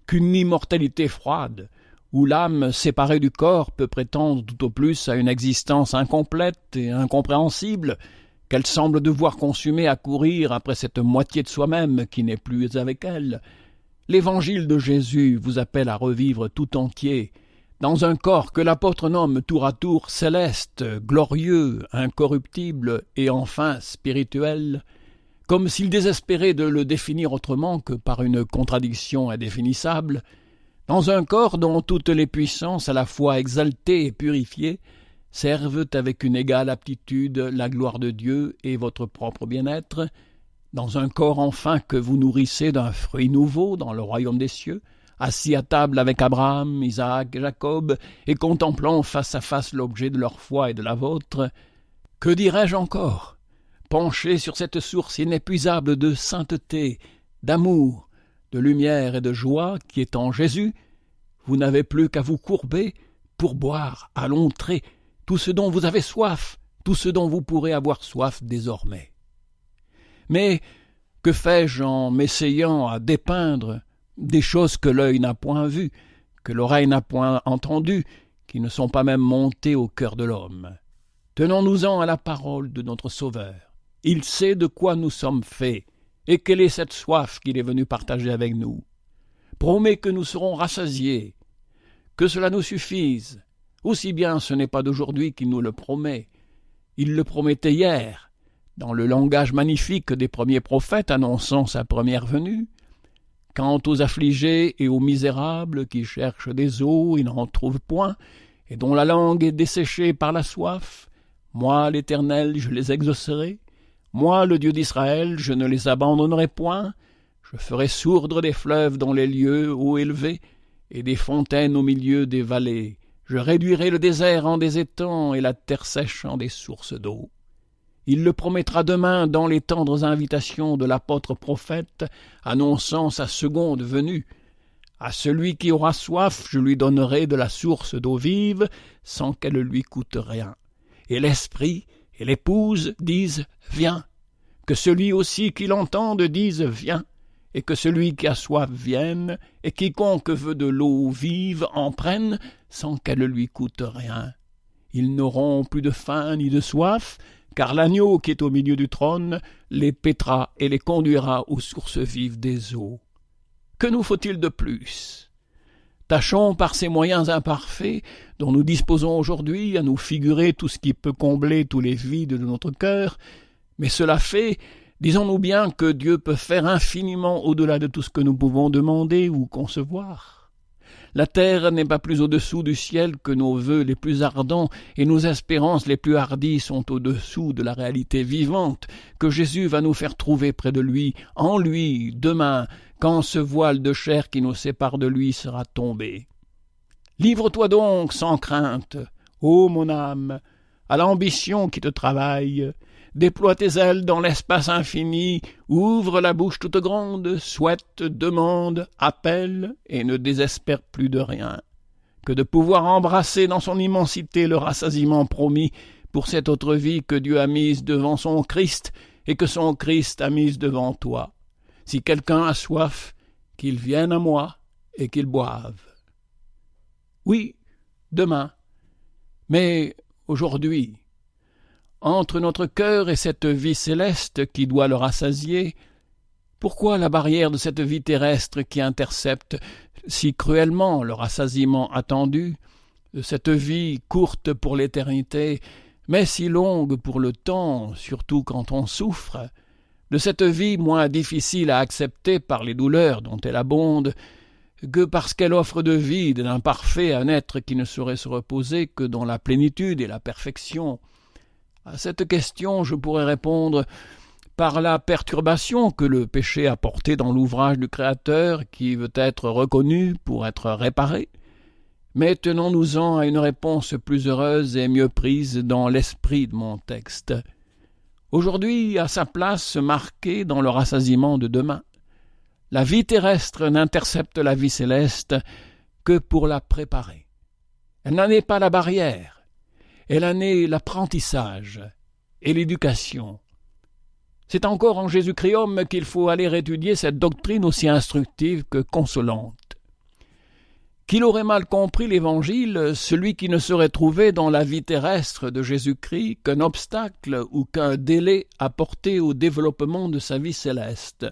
qu'une immortalité froide, où l'âme séparée du corps peut prétendre tout au plus à une existence incomplète et incompréhensible, qu'elle semble devoir consumer à courir après cette moitié de soi-même qui n'est plus avec elle. L'Évangile de Jésus vous appelle à revivre tout entier, dans un corps que l'apôtre nomme tour à tour céleste, glorieux, incorruptible et enfin spirituel, comme s'il désespérait de le définir autrement que par une contradiction indéfinissable, dans un corps dont toutes les puissances, à la fois exaltées et purifiées, servent avec une égale aptitude la gloire de Dieu et votre propre bien-être, dans un corps enfin que vous nourrissez d'un fruit nouveau dans le royaume des cieux, assis à table avec Abraham, Isaac et Jacob, et contemplant face à face l'objet de leur foi et de la vôtre, que dirais-je encore? Penché sur cette source inépuisable de sainteté, d'amour, de lumière et de joie qui est en Jésus, vous n'avez plus qu'à vous courber pour boire à longs traits tout ce dont vous avez soif, tout ce dont vous pourrez avoir soif désormais. Mais que fais-je en m'essayant à dépeindre des choses que l'œil n'a point vues, que l'oreille n'a point entendues, qui ne sont pas même montées au cœur de l'homme? Tenons-nous-en à la parole de notre Sauveur. Il sait de quoi nous sommes faits, et quelle est cette soif qu'il est venu partager avec nous. Promet que nous serons rassasiés, que cela nous suffise. Aussi bien ce n'est pas d'aujourd'hui qu'il nous le promet. Il le promettait hier, dans le langage magnifique des premiers prophètes annonçant sa première venue. Quant aux affligés et aux misérables qui cherchent des eaux et n'en trouvent point, et dont la langue est desséchée par la soif, moi, l'Éternel, je les exaucerai. Moi, le Dieu d'Israël, je ne les abandonnerai point. Je ferai sourdre des fleuves dans les lieux hauts élevés, et des fontaines au milieu des vallées. Je réduirai le désert en des étangs et la terre sèche en des sources d'eau. Il le promettra demain dans les tendres invitations de l'apôtre prophète, annonçant sa seconde venue. À celui qui aura soif, je lui donnerai de la source d'eau vive, sans qu'elle lui coûte rien. Et l'Esprit et l'Épouse disent « Viens ». Que celui aussi qui l'entende dise « Viens ». Et que celui qui a soif vienne, et quiconque veut de l'eau vive en prenne, sans qu'elle lui coûte rien. Ils n'auront plus de faim ni de soif, car l'agneau qui est au milieu du trône les paîtra et les conduira aux sources vives des eaux. Que nous faut-il de plus? Tâchons par ces moyens imparfaits dont nous disposons aujourd'hui à nous figurer tout ce qui peut combler tous les vides de notre cœur, mais cela fait, disons-nous bien que Dieu peut faire infiniment au-delà de tout ce que nous pouvons demander ou concevoir. La terre n'est pas plus au-dessous du ciel que nos vœux les plus ardents et nos espérances les plus hardies sont au-dessous de la réalité vivante que Jésus va nous faire trouver près de lui, en lui, demain, quand ce voile de chair qui nous sépare de lui sera tombé. Livre-toi donc sans crainte, ô mon âme, à l'ambition qui te travaille. Déploie tes ailes dans l'espace infini, ouvre la bouche toute grande, souhaite, demande, appelle, et ne désespère plus de rien, que de pouvoir embrasser dans son immensité le rassasiement promis pour cette autre vie que Dieu a mise devant son Christ et que son Christ a mise devant toi. Si quelqu'un a soif, qu'il vienne à moi et qu'il boive. Oui, demain, mais aujourd'hui, entre notre cœur et cette vie céleste qui doit le rassasier, pourquoi la barrière de cette vie terrestre qui intercepte si cruellement le rassasiement attendu, de cette vie courte pour l'éternité, mais si longue pour le temps, surtout quand on souffre, de cette vie moins difficile à accepter par les douleurs dont elle abonde, que parce qu'elle offre de vide et d'imparfait à un être qui ne saurait se reposer que dans la plénitude et la perfection. À cette question, je pourrais répondre par la perturbation que le péché a portée dans l'ouvrage du Créateur qui veut être reconnu pour être réparé. Mais tenons-nous-en à une réponse plus heureuse et mieux prise dans l'esprit de mon texte. Aujourd'hui, à sa place marquée dans le rassasiement de demain, la vie terrestre n'intercepte la vie céleste que pour la préparer. Elle n'en est pas la barrière. Elle en est l'apprentissage et l'éducation. C'est encore en Jésus-Christ homme qu'il faut aller étudier cette doctrine aussi instructive que consolante. Qu'il aurait mal compris l'Évangile, celui qui ne serait trouvé dans la vie terrestre de Jésus-Christ qu'un obstacle ou qu'un délai apporté au développement de sa vie céleste.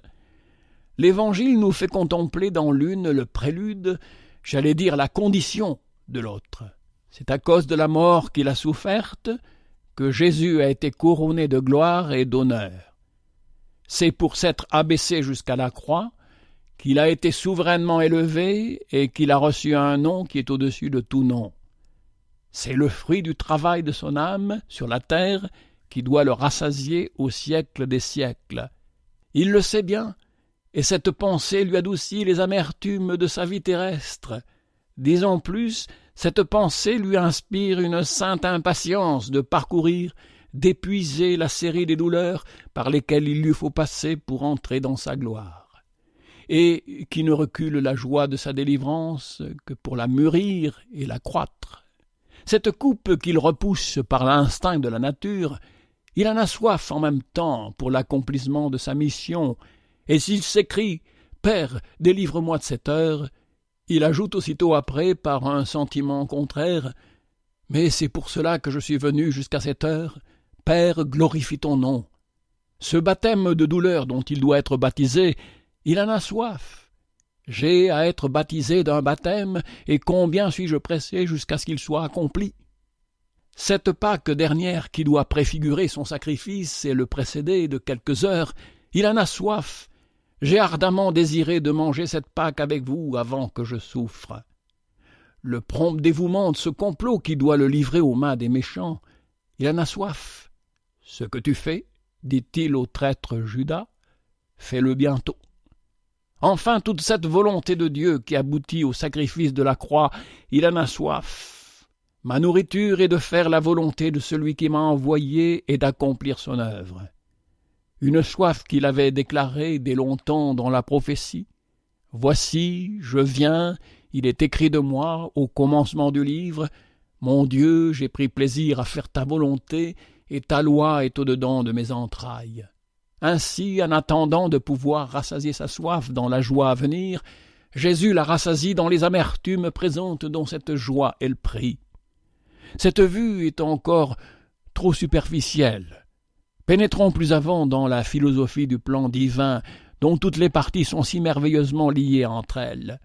L'Évangile nous fait contempler dans l'une le prélude, j'allais dire la condition de l'autre. C'est à cause de la mort qu'il a soufferte que Jésus a été couronné de gloire et d'honneur. C'est pour s'être abaissé jusqu'à la croix qu'il a été souverainement élevé et qu'il a reçu un nom qui est au-dessus de tout nom. C'est le fruit du travail de son âme sur la terre qui doit le rassasier au siècle des siècles. Il le sait bien, et cette pensée lui adoucit les amertumes de sa vie terrestre. Disons plus, cette pensée lui inspire une sainte impatience de parcourir, d'épuiser la série des douleurs par lesquelles il lui faut passer pour entrer dans sa gloire, et qui ne recule la joie de sa délivrance que pour la mûrir et la croître. Cette coupe qu'il repousse par l'instinct de la nature, il en a soif en même temps pour l'accomplissement de sa mission, et s'il s'écrie « Père, délivre-moi de cette heure », il ajoute aussitôt après, par un sentiment contraire, « Mais c'est pour cela que je suis venu jusqu'à cette heure. Père, glorifie ton nom. » Ce baptême de douleur dont il doit être baptisé, il en a soif. J'ai à être baptisé d'un baptême, et combien suis-je pressé jusqu'à ce qu'il soit accompli. Cette Pâque dernière qui doit préfigurer son sacrifice et le précéder de quelques heures, il en a soif. J'ai ardemment désiré de manger cette Pâque avec vous avant que je souffre. Le prompt dévouement de ce complot qui doit le livrer aux mains des méchants, il en a soif. Ce que tu fais, dit-il au traître Judas, fais-le bientôt. Enfin, toute cette volonté de Dieu qui aboutit au sacrifice de la croix, il en a soif. Ma nourriture est de faire la volonté de celui qui m'a envoyé et d'accomplir son œuvre. Une soif qu'il avait déclarée dès longtemps dans la prophétie. « Voici, je viens, il est écrit de moi au commencement du livre, mon Dieu, j'ai pris plaisir à faire ta volonté, et ta loi est au-dedans de mes entrailles. » Ainsi, en attendant de pouvoir rassasier sa soif dans la joie à venir, Jésus la rassasie dans les amertumes présentes dont cette joie est le prix. Cette vue est encore trop superficielle. Pénétrons plus avant dans la philosophie du plan divin, dont toutes les parties sont si merveilleusement liées entre elles.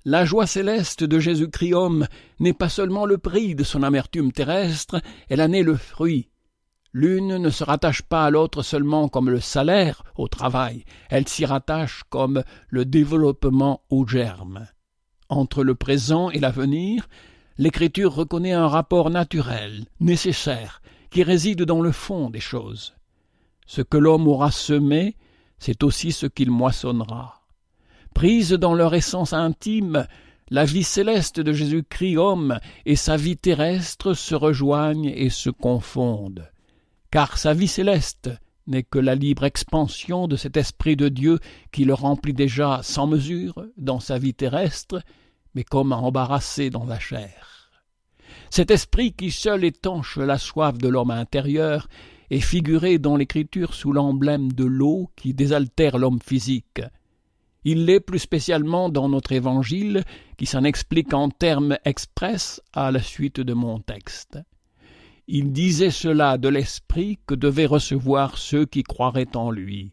La joie céleste de Jésus-Christ homme n'est pas seulement le prix de son amertume terrestre, elle en est le fruit. L'une ne se rattache pas à l'autre seulement comme le salaire au travail, elle s'y rattache comme le développement au germe. Entre le présent et l'avenir, l'Écriture reconnaît un rapport naturel, nécessaire, qui réside dans le fond des choses. Ce que l'homme aura semé, c'est aussi ce qu'il moissonnera. Prise dans leur essence intime, la vie céleste de Jésus-Christ homme et sa vie terrestre se rejoignent et se confondent. Car sa vie céleste n'est que la libre expansion de cet Esprit de Dieu qui le remplit déjà sans mesure dans sa vie terrestre, mais comme embarrassé dans la chair. Cet esprit qui seul étanche la soif de l'homme intérieur est figuré dans l'Écriture sous l'emblème de l'eau qui désaltère l'homme physique. Il l'est plus spécialement dans notre Évangile qui s'en explique en termes express à la suite de mon texte. Il disait cela de l'esprit que devaient recevoir ceux qui croiraient en lui.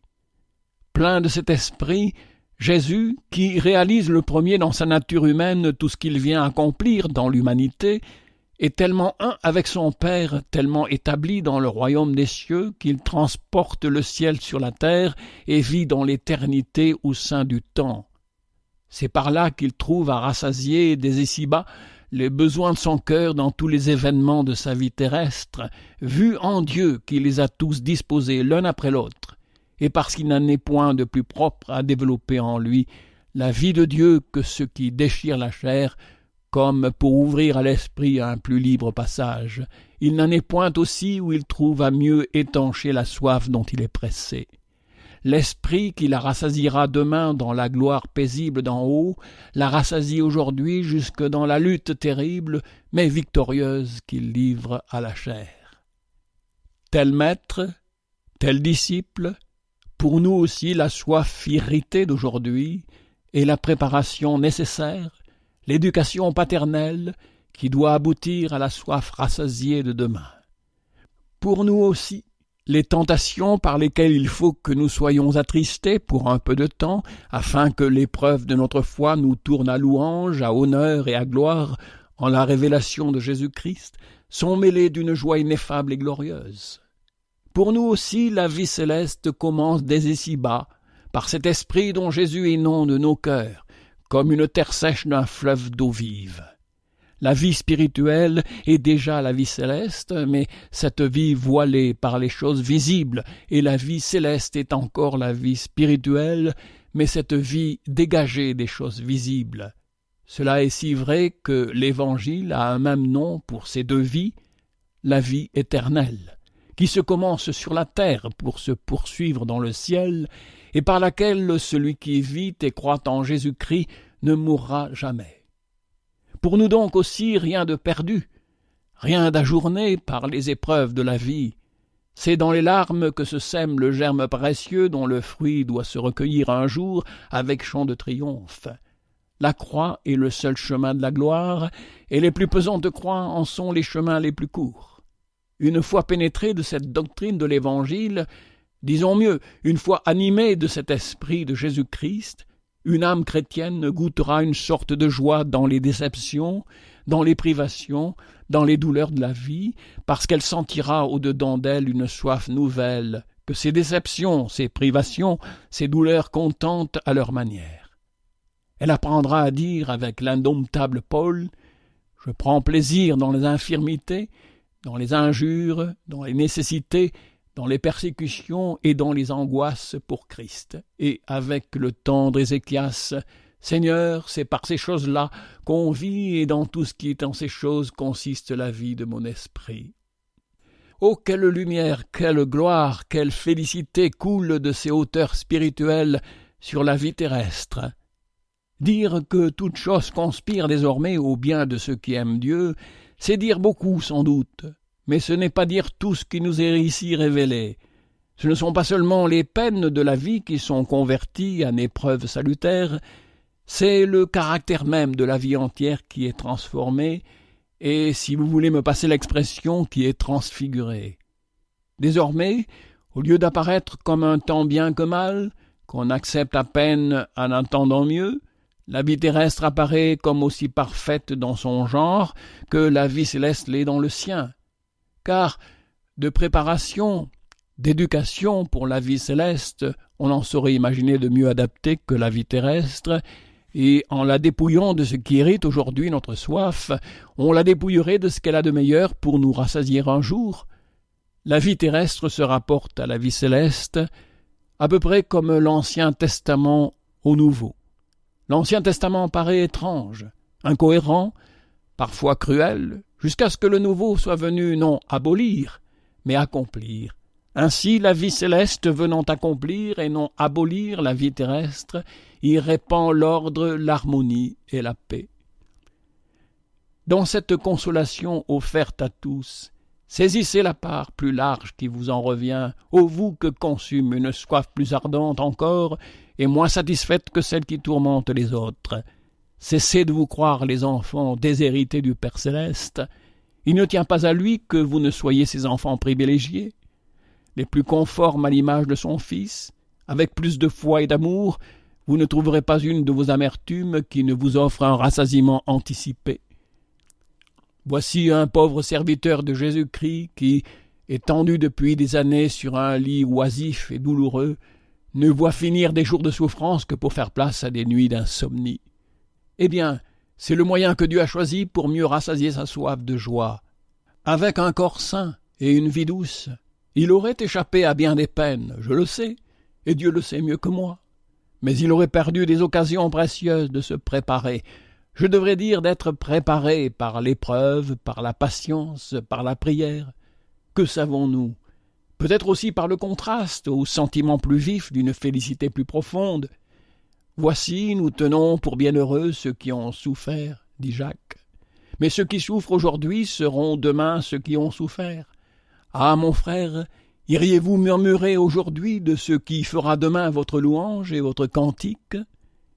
Plein de cet esprit, Jésus, qui réalise le premier dans sa nature humaine tout ce qu'il vient accomplir dans l'humanité, est tellement un avec son Père, tellement établi dans le royaume des cieux qu'il transporte le ciel sur la terre et vit dans l'éternité au sein du temps. C'est par là qu'il trouve à rassasier dès ici-bas les besoins de son cœur dans tous les événements de sa vie terrestre, vu en Dieu qui les a tous disposés l'un après l'autre, et parce qu'il n'en est point de plus propre à développer en lui la vie de Dieu que ce qui déchire la chair, comme pour ouvrir à l'esprit un plus libre passage. Il n'en est point aussi où il trouve à mieux étancher la soif dont il est pressé. L'esprit qui la rassasiera demain dans la gloire paisible d'en haut, la rassasie aujourd'hui jusque dans la lutte terrible, mais victorieuse qu'il livre à la chair. Tel maître, tel disciple, pour nous aussi la soif irritée d'aujourd'hui et la préparation nécessaire, l'éducation paternelle qui doit aboutir à la soif rassasiée de demain. Pour nous aussi, les tentations par lesquelles il faut que nous soyons attristés pour un peu de temps, afin que l'épreuve de notre foi nous tourne à louange, à honneur et à gloire en la révélation de Jésus-Christ, sont mêlées d'une joie ineffable et glorieuse. Pour nous aussi, la vie céleste commence dès ici-bas, par cet esprit dont Jésus inonde nos cœurs, comme une terre sèche d'un fleuve d'eau vive. La vie spirituelle est déjà la vie céleste, mais cette vie voilée par les choses visibles, et la vie céleste est encore la vie spirituelle, mais cette vie dégagée des choses visibles. Cela est si vrai que l'Évangile a un même nom pour ces deux vies, la vie éternelle, qui se commence sur la terre pour se poursuivre dans le ciel, et par laquelle celui qui vit et croit en Jésus-Christ ne mourra jamais. Pour nous donc aussi rien de perdu, rien d'ajourné par les épreuves de la vie. C'est dans les larmes que se sème le germe précieux dont le fruit doit se recueillir un jour avec chant de triomphe. La croix est le seul chemin de la gloire, et les plus pesantes croix en sont les chemins les plus courts. Une fois pénétré de cette doctrine de l'Évangile, disons mieux, une fois animé de cet esprit de Jésus-Christ, une âme chrétienne goûtera une sorte de joie dans les déceptions, dans les privations, dans les douleurs de la vie, parce qu'elle sentira au-dedans d'elle une soif nouvelle, que ces déceptions, ces privations, ces douleurs contentent à leur manière. Elle apprendra à dire avec l'indomptable Paul « Je prends plaisir dans les infirmités, dans les injures, dans les nécessités, dans les persécutions et dans les angoisses pour Christ. » Et avec le tendre Ézéchias, « Seigneur, c'est par ces choses-là qu'on vit, et dans tout ce qui est en ces choses consiste la vie de mon esprit. » Oh, quelle lumière, quelle gloire, quelle félicité coule de ces hauteurs spirituelles sur la vie terrestre. Dire que toute chose conspire désormais au bien de ceux qui aiment Dieu, c'est dire beaucoup sans doute, mais ce n'est pas dire tout ce qui nous est ici révélé. Ce ne sont pas seulement les peines de la vie qui sont converties en épreuves salutaires, c'est le caractère même de la vie entière qui est transformé, et, si vous voulez me passer l'expression, qui est transfiguré. Désormais, au lieu d'apparaître comme un tant bien que mal, qu'on accepte à peine en entendant mieux, la vie terrestre apparaît comme aussi parfaite dans son genre que la vie céleste l'est dans le sien. Car de préparation, d'éducation pour la vie céleste, on n'en saurait imaginer de mieux adapté que la vie terrestre, et en la dépouillant de ce qui irrite aujourd'hui notre soif, on la dépouillerait de ce qu'elle a de meilleur pour nous rassasier un jour. La vie terrestre se rapporte à la vie céleste, à peu près comme l'Ancien Testament au Nouveau. L'Ancien Testament paraît étrange, incohérent, parfois cruel, jusqu'à ce que le Nouveau soit venu non abolir, mais accomplir. Ainsi, la vie céleste venant accomplir et non abolir la vie terrestre, y répand l'ordre, l'harmonie et la paix. Dans cette consolation offerte à tous, saisissez la part plus large qui vous en revient, ô vous que consume une soif plus ardente encore et moins satisfaite que celle qui tourmente les autres. Cessez de vous croire les enfants déshérités du Père céleste. Il ne tient pas à lui que vous ne soyez ses enfants privilégiés, les plus conformes à l'image de son Fils. Avec plus de foi et d'amour, vous ne trouverez pas une de vos amertumes qui ne vous offre un rassasiement anticipé. Voici un pauvre serviteur de Jésus-Christ qui, étendu depuis des années sur un lit oisif et douloureux, ne voit finir des jours de souffrance que pour faire place à des nuits d'insomnie. Eh bien, c'est le moyen que Dieu a choisi pour mieux rassasier sa soif de joie. Avec un corps sain et une vie douce, il aurait échappé à bien des peines, je le sais, et Dieu le sait mieux que moi. Mais il aurait perdu des occasions précieuses de se préparer. Je devrais dire d'être préparé par l'épreuve, par la patience, par la prière. Que savons-nous? Peut-être aussi par le contraste aux sentiments plus vifs d'une félicité plus profonde. Voici, nous tenons pour bienheureux ceux qui ont souffert, dit Jacques. Mais ceux qui souffrent aujourd'hui seront demain ceux qui ont souffert. Ah, mon frère, iriez-vous murmurer aujourd'hui de ce qui fera demain votre louange et votre cantique?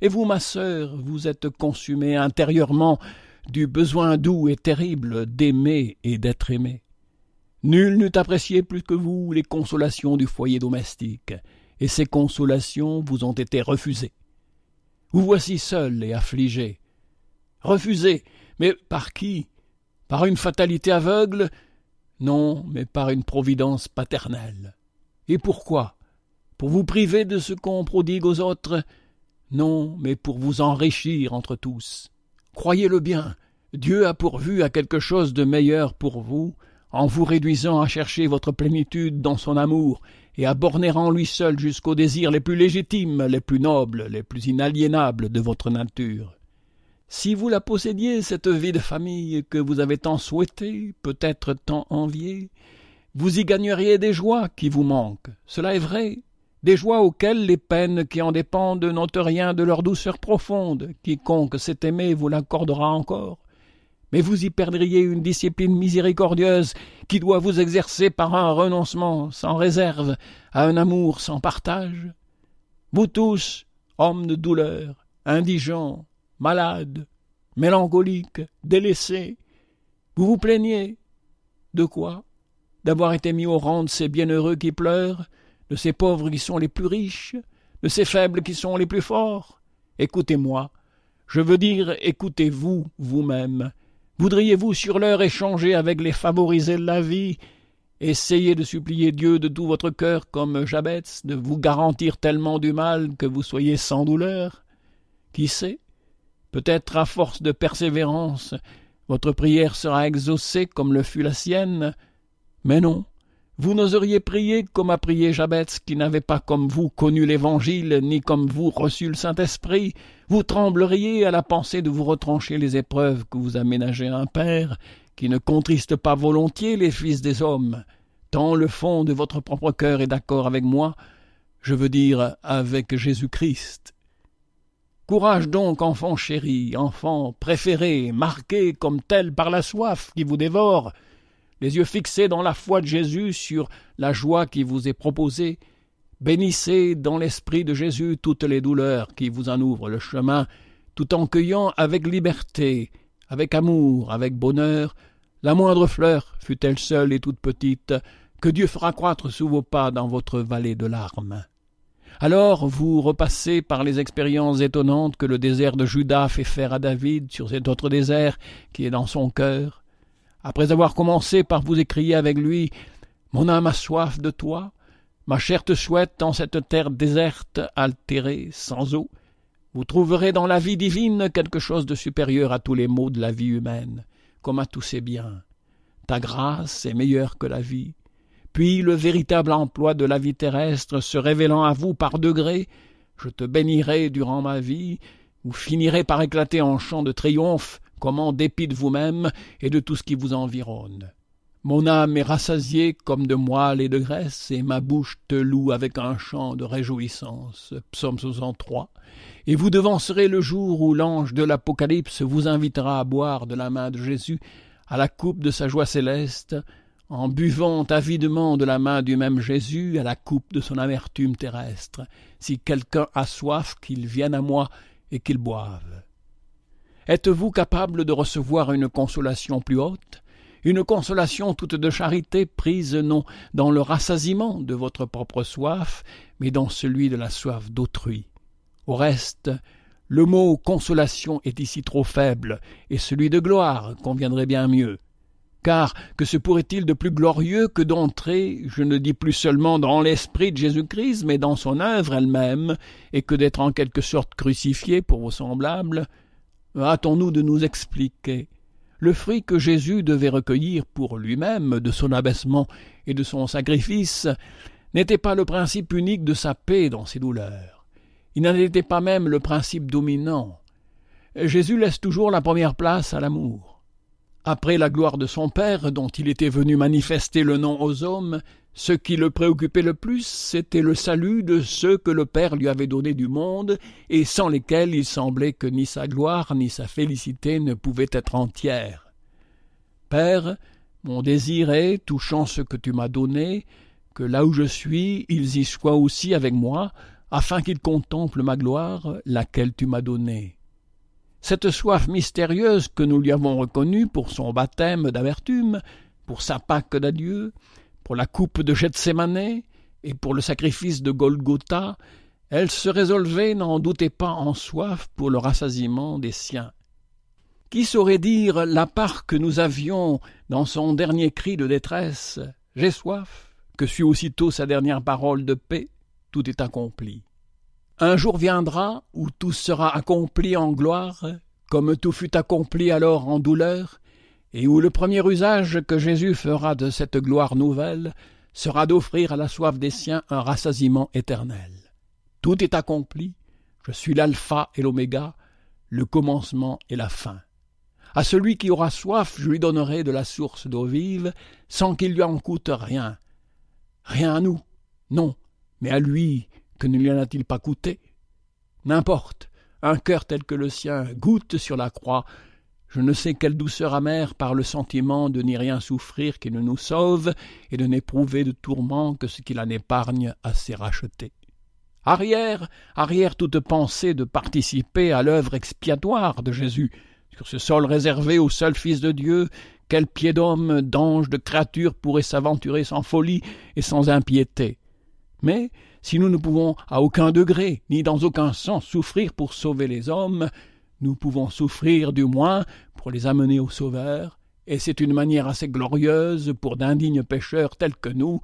Et vous, ma sœur, vous êtes consumée intérieurement du besoin doux et terrible d'aimer et d'être aimé. Nul n'eût apprécié plus que vous les consolations du foyer domestique, et ces consolations vous ont été refusées. Vous voici seul et affligé. Refusé, mais par qui? Par une fatalité aveugle? Non, mais par une providence paternelle. Et pourquoi? Pour vous priver de ce qu'on prodigue aux autres? Non, mais pour vous enrichir entre tous. Croyez-le bien, Dieu a pourvu à quelque chose de meilleur pour vous, en vous réduisant à chercher votre plénitude dans son amour et à borner en lui seul jusqu'aux désirs les plus légitimes, les plus nobles, les plus inaliénables de votre nature. Si vous la possédiez, cette vie de famille que vous avez tant souhaitée, peut-être tant enviée, vous y gagneriez des joies qui vous manquent, cela est vrai, des joies auxquelles les peines qui en dépendent n'ôtent rien de leur douceur profonde. Quiconque s'est aimé vous l'accordera encore. Mais vous y perdriez une discipline miséricordieuse qui doit vous exercer par un renoncement sans réserve à un amour sans partage. Vous tous, hommes de douleur, indigents, malades, mélancoliques, délaissés, vous vous plaignez. De quoi? D'avoir été mis au rang de ces bienheureux qui pleurent, de ces pauvres qui sont les plus riches, de ces faibles qui sont les plus forts? Écoutez-moi, je veux dire, écoutez-vous vous-même. Voudriez-vous sur l'heure échanger avec les favorisés de la vie? Essayez de supplier Dieu de tout votre cœur comme Jabez, de vous garantir tellement du mal que vous soyez sans douleur? Qui sait? Peut-être à force de persévérance, votre prière sera exaucée comme le fut la sienne. Mais non, vous n'oseriez prier comme a prié Jabez, qui n'avait pas comme vous connu l'Évangile, ni comme vous reçu le Saint-Esprit. Vous trembleriez à la pensée de vous retrancher les épreuves que vous a ménagées un Père, qui ne contriste pas volontiers les fils des hommes. Tant le fond de votre propre cœur est d'accord avec moi, je veux dire avec Jésus-Christ. Courage donc, enfant chéri, enfant préféré, marqué comme tel par la soif qui vous dévore, les yeux fixés dans la foi de Jésus sur la joie qui vous est proposée. Bénissez dans l'esprit de Jésus toutes les douleurs qui vous en ouvrent le chemin, tout en cueillant avec liberté, avec amour, avec bonheur, la moindre fleur, fût-elle seule et toute petite, que Dieu fera croître sous vos pas dans votre vallée de larmes. Alors vous repassez par les expériences étonnantes que le désert de Juda fait faire à David sur cet autre désert qui est dans son cœur. Après avoir commencé par vous écrier avec lui « Mon âme a soif de toi, ma chair te souhaite en cette terre déserte, altérée, sans eau », vous trouverez dans la vie divine quelque chose de supérieur à tous les maux de la vie humaine, comme à tous ses biens. Ta grâce est meilleure que la vie. Puis le véritable emploi de la vie terrestre se révélant à vous par degrés, je te bénirai durant ma vie, vous finirez par éclater en chant de triomphe, comme en dépit de vous-même et de tout ce qui vous environne. Mon âme est rassasiée comme de moelle et de graisse, et ma bouche te loue avec un chant de réjouissance. Psaume 63. Et vous devancerez le jour où l'ange de l'Apocalypse vous invitera à boire de la main de Jésus à la coupe de sa joie céleste, en buvant avidement de la main du même Jésus à la coupe de son amertume terrestre. Si quelqu'un a soif, qu'il vienne à moi et qu'il boive. Êtes-vous capable de recevoir une consolation plus haute, une consolation toute de charité prise non dans le rassasiement de votre propre soif, mais dans celui de la soif d'autrui? Au reste, le mot consolation est ici trop faible, et celui de gloire conviendrait bien mieux. Car que se pourrait-il de plus glorieux que d'entrer, je ne dis plus seulement dans l'esprit de Jésus-Christ, mais dans son œuvre elle-même, et que d'être en quelque sorte crucifié pour vos semblables? Hâtons-nous de nous expliquer. Le fruit que Jésus devait recueillir pour lui-même de son abaissement et de son sacrifice n'était pas le principe unique de sa paix dans ses douleurs. Il n'en était pas même le principe dominant. Jésus laisse toujours la première place à l'amour. Après la gloire de son Père, dont il était venu manifester le nom aux hommes, ce qui le préoccupait le plus, c'était le salut de ceux que le Père lui avait donnés du monde, et sans lesquels il semblait que ni sa gloire ni sa félicité ne pouvaient être entières. Père, mon désir est, touchant ce que tu m'as donné, que là où je suis, ils y soient aussi avec moi, afin qu'ils contemplent ma gloire, laquelle tu m'as donnée. Cette soif mystérieuse que nous lui avons reconnue pour son baptême d'amertume, pour sa Pâque d'adieu, pour la coupe de Gethsémane et pour le sacrifice de Golgotha, elle se résolvait, n'en doutez pas, en soif pour le rassasiement des siens. Qui saurait dire la part que nous avions dans son dernier cri de détresse « J'ai soif », que fut aussitôt sa dernière parole de paix, tout est accompli. Un jour viendra où tout sera accompli en gloire, comme tout fut accompli alors en douleur, et où le premier usage que Jésus fera de cette gloire nouvelle sera d'offrir à la soif des siens un rassasiement éternel. Tout est accompli, je suis l'alpha et l'oméga, le commencement et la fin. À celui qui aura soif, je lui donnerai de la source d'eau vive, sans qu'il lui en coûte rien. Rien à nous, non, mais à lui, que ne lui en a-t-il pas coûté? N'importe, un cœur tel que le sien goûte sur la croix, je ne sais quelle douceur amère par le sentiment de n'y rien souffrir qui ne nous sauve et de n'éprouver de tourment que ce qu'il en épargne à ses rachetés. Arrière toute pensée de participer à l'œuvre expiatoire de Jésus, sur ce sol réservé au seul Fils de Dieu, quel pied d'homme, d'ange, de créature pourrait s'aventurer sans folie et sans impiété? Mais si nous ne pouvons à aucun degré, ni dans aucun sens souffrir pour sauver les hommes, nous pouvons souffrir du moins pour les amener au Sauveur, et c'est une manière assez glorieuse pour d'indignes pécheurs tels que nous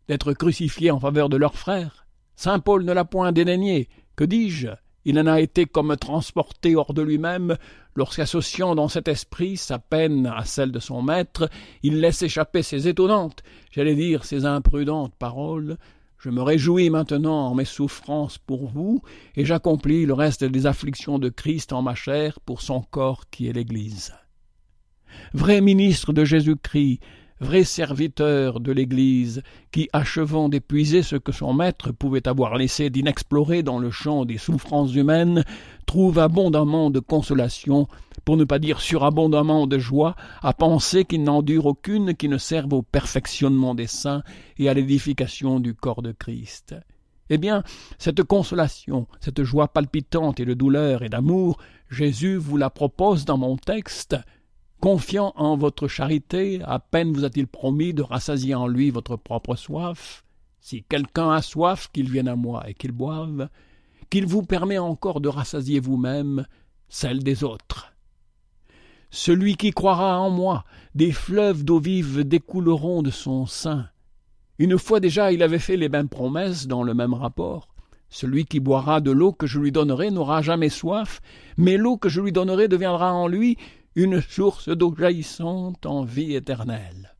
d'être crucifiés en faveur de leurs frères. Saint Paul ne l'a point dédaigné, que dis-je? Il en a été comme transporté hors de lui-même, lorsqu'associant dans cet esprit sa peine à celle de son maître, il laisse échapper ces étonnantes, j'allais dire ces imprudentes paroles. Je me réjouis maintenant en mes souffrances pour vous, et j'accomplis le reste des afflictions de Christ en ma chair pour son corps qui est l'Église. Vrai ministre de Jésus-Christ, vrai serviteur de l'Église, qui, achevant d'épuiser ce que son maître pouvait avoir laissé d'inexploré dans le champ des souffrances humaines, trouve abondamment de consolation, pour ne pas dire surabondamment de joie, à penser qu'il n'en dure aucune qui ne serve au perfectionnement des saints et à l'édification du corps de Christ. Eh bien, cette consolation, cette joie palpitante et de douleur et d'amour, Jésus vous la propose dans mon texte. Confiant en votre charité, à peine vous a-t-il promis de rassasier en lui votre propre soif. Si quelqu'un a soif, qu'il vienne à moi et qu'il boive, qu'il vous permet encore de rassasier vous-même celle des autres. Celui qui croira en moi, des fleuves d'eau vive découleront de son sein. Une fois déjà, il avait fait les mêmes promesses dans le même rapport. Celui qui boira de l'eau que je lui donnerai n'aura jamais soif, mais l'eau que je lui donnerai deviendra en lui une source d'eau jaillissante en vie éternelle.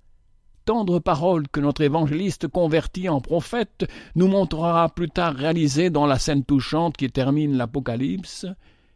Tendre parole que notre évangéliste converti en prophète nous montrera plus tard réalisée dans la scène touchante qui termine l'Apocalypse.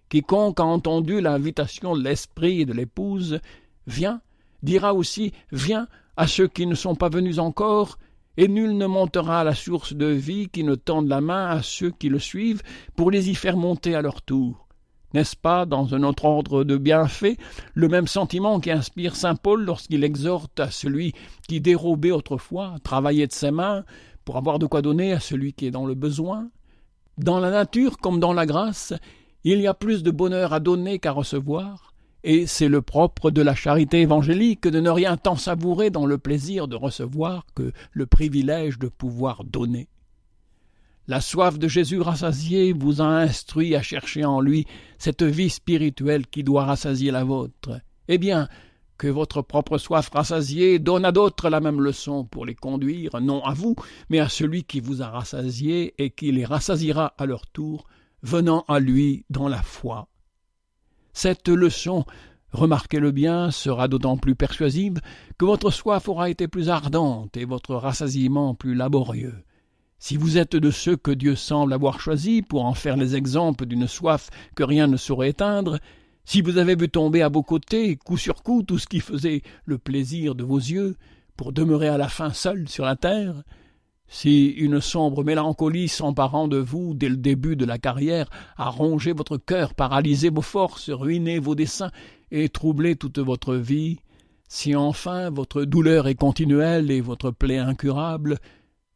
Quiconque a entendu l'invitation de l'esprit et de l'épouse, viens, dira aussi, viens à ceux qui ne sont pas venus encore, et nul ne montera à la source de vie qui ne tende la main à ceux qui le suivent pour les y faire monter à leur tour. N'est-ce pas, dans un autre ordre de bienfaits, le même sentiment qui inspire saint Paul lorsqu'il exhorte à celui qui dérobait autrefois, travaillait de ses mains, pour avoir de quoi donner à celui qui est dans le besoin? Dans la nature comme dans la grâce, il y a plus de bonheur à donner qu'à recevoir, et c'est le propre de la charité évangélique de ne rien tant savourer dans le plaisir de recevoir que le privilège de pouvoir donner. La soif de Jésus rassasié vous a instruit à chercher en lui cette vie spirituelle qui doit rassasier la vôtre. Eh bien, que votre propre soif rassasiée donne à d'autres la même leçon pour les conduire, non à vous, mais à celui qui vous a rassasié et qui les rassasiera à leur tour, venant à lui dans la foi. Cette leçon, remarquez-le bien, sera d'autant plus persuasive que votre soif aura été plus ardente et votre rassasiement plus laborieux. Si vous êtes de ceux que Dieu semble avoir choisis pour en faire les exemples d'une soif que rien ne saurait éteindre, si vous avez vu tomber à vos côtés, coup sur coup, tout ce qui faisait le plaisir de vos yeux, pour demeurer à la fin seul sur la terre, si une sombre mélancolie s'emparant de vous dès le début de la carrière a rongé votre cœur, paralysé vos forces, ruiné vos desseins et troublé toute votre vie, si enfin votre douleur est continuelle et votre plaie incurable,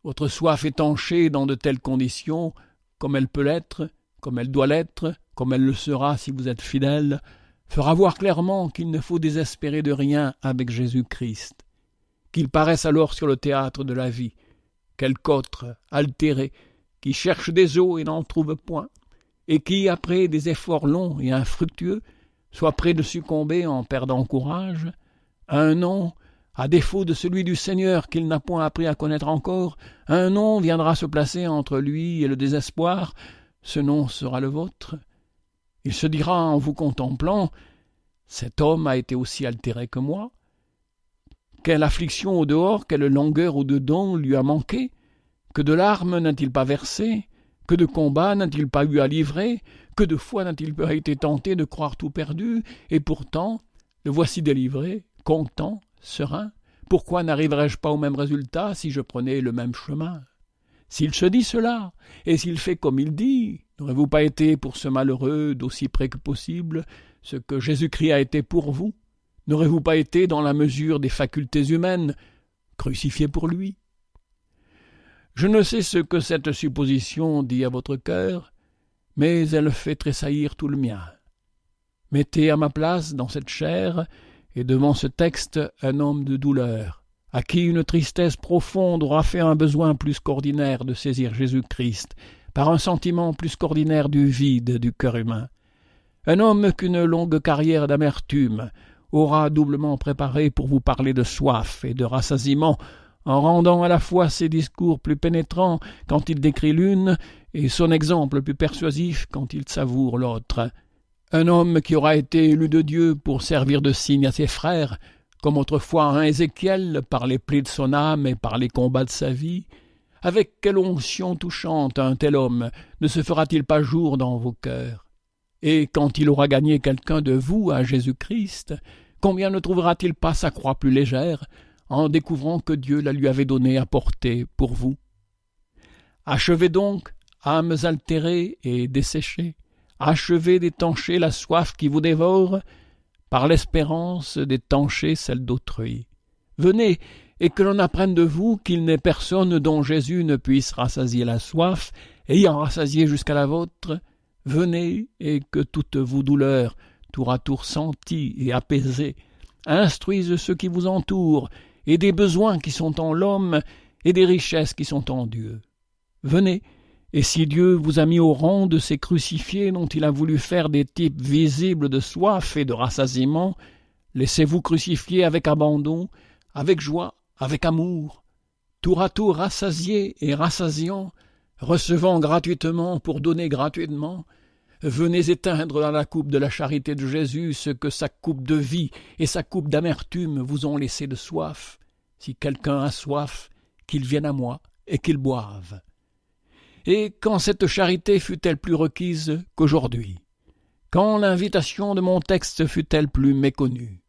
votre soif étanchée dans de telles conditions, comme elle peut l'être, comme elle doit l'être, comme elle le sera si vous êtes fidèle, fera voir clairement qu'il ne faut désespérer de rien avec Jésus-Christ, qu'il paraisse alors sur le théâtre de la vie, quelque autre, altéré, qui cherche des eaux et n'en trouve point, et qui, après des efforts longs et infructueux, soit près de succomber en perdant courage. Un nom, à défaut de celui du Seigneur qu'il n'a point appris à connaître encore, un nom viendra se placer entre lui et le désespoir. Ce nom sera le vôtre. Il se dira en vous contemplant, « Cet homme a été aussi altéré que moi. Quelle affliction au dehors, quelle longueur au dedans lui a manqué? Que de larmes n'a-t-il pas versé? Que de combats n'a-t-il pas eu à livrer? Que de fois n'a-t-il pas été tenté de croire tout perdu? Et pourtant, le voici délivré, content, serein. Pourquoi n'arriverais-je pas au même résultat si je prenais le même chemin? S'il se dit cela, et s'il fait comme il dit, n'aurez-vous pas été pour ce malheureux d'aussi près que possible ce que Jésus-Christ a été pour vous? N'aurez-vous pas été, dans la mesure des facultés humaines, crucifié pour lui? Je ne sais ce que cette supposition dit à votre cœur, mais elle fait tressaillir tout le mien. Mettez à ma place dans cette chair, et devant ce texte, un homme de douleur, à qui une tristesse profonde aura fait un besoin plus qu'ordinaire de saisir Jésus-Christ, par un sentiment plus qu'ordinaire du vide du cœur humain. Un homme qu'une longue carrière d'amertume aura doublement préparé pour vous parler de soif et de rassasiement, en rendant à la fois ses discours plus pénétrants quand il décrit l'une et son exemple plus persuasif quand il savoure l'autre. Un homme qui aura été élu de Dieu pour servir de signe à ses frères, comme autrefois un Ézéchiel par les plis de son âme et par les combats de sa vie. Avec quelle onction touchante un tel homme ne se fera-t-il pas jour dans vos cœurs? Et quand il aura gagné quelqu'un de vous à Jésus-Christ, combien ne trouvera-t-il pas sa croix plus légère en découvrant que Dieu la lui avait donnée à porter pour vous? Achevez donc, âmes altérées et desséchées, achevez d'étancher la soif qui vous dévore, par l'espérance d'étancher celle d'autrui. Venez, et que l'on apprenne de vous qu'il n'est personne dont Jésus ne puisse rassasier la soif, ayant rassasié jusqu'à la vôtre. Venez, et que toutes vos douleurs, tour à tour senties et apaisées, instruisent ceux qui vous entourent, et des besoins qui sont en l'homme, et des richesses qui sont en Dieu. Venez, et si Dieu vous a mis au rang de ces crucifiés dont il a voulu faire des types visibles de soif et de rassasiement, laissez-vous crucifier avec abandon, avec joie, avec amour, tour à tour rassasiés et rassasiants, recevant gratuitement pour donner gratuitement. Venez éteindre dans la coupe de la charité de Jésus ce que sa coupe de vie et sa coupe d'amertume vous ont laissé de soif. Si quelqu'un a soif, qu'il vienne à moi et qu'il boive. Et quand cette charité fut-elle plus requise qu'aujourd'hui? Quand l'invitation de mon texte fut-elle plus méconnue?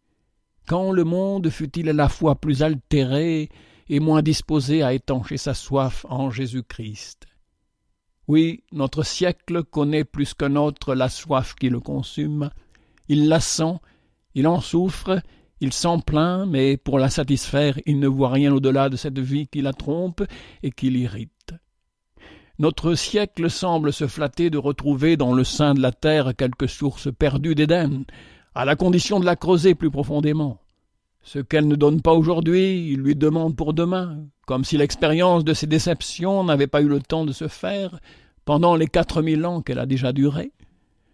Quand le monde fut-il à la fois plus altéré et moins disposé à étancher sa soif en Jésus-Christ? Oui, notre siècle connaît plus qu'un autre la soif qui le consume. Il la sent, il en souffre, il s'en plaint, mais pour la satisfaire, il ne voit rien au-delà de cette vie qui la trompe et qui l'irrite. Notre siècle semble se flatter de retrouver dans le sein de la terre quelque source perdue d'Éden, à la condition de la creuser plus profondément. Ce qu'elle ne donne pas aujourd'hui, il lui demande pour demain, comme si l'expérience de ses déceptions n'avait pas eu le temps de se faire pendant les 4000 ans qu'elle a déjà duré.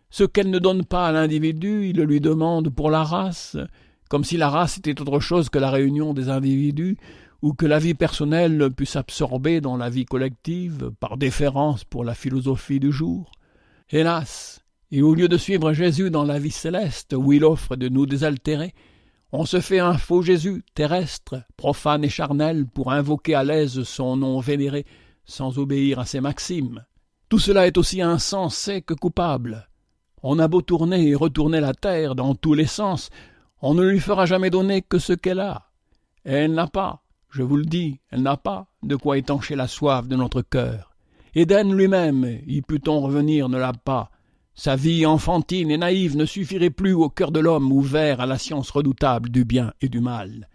Ce qu'elle ne donne pas à l'individu, il le lui demande pour la race, comme si la race était autre chose que la réunion des individus, ou que la vie personnelle pût s'absorber dans la vie collective par déférence pour la philosophie du jour. Hélas, et au lieu de suivre Jésus dans la vie céleste où il offre de nous désaltérer, on se fait un faux Jésus terrestre, profane et charnel pour invoquer à l'aise son nom vénéré sans obéir à ses maximes. Tout cela est aussi insensé que coupable. On a beau tourner et retourner la terre dans tous les sens, on ne lui fera jamais donner que ce qu'elle a. Et elle n'a pas. Je vous le dis, elle n'a pas de quoi étancher la soif de notre cœur. Éden lui-même, y put-on revenir, ne l'a pas. Sa vie enfantine et naïve ne suffirait plus au cœur de l'homme ouvert à la science redoutable du bien et du mal.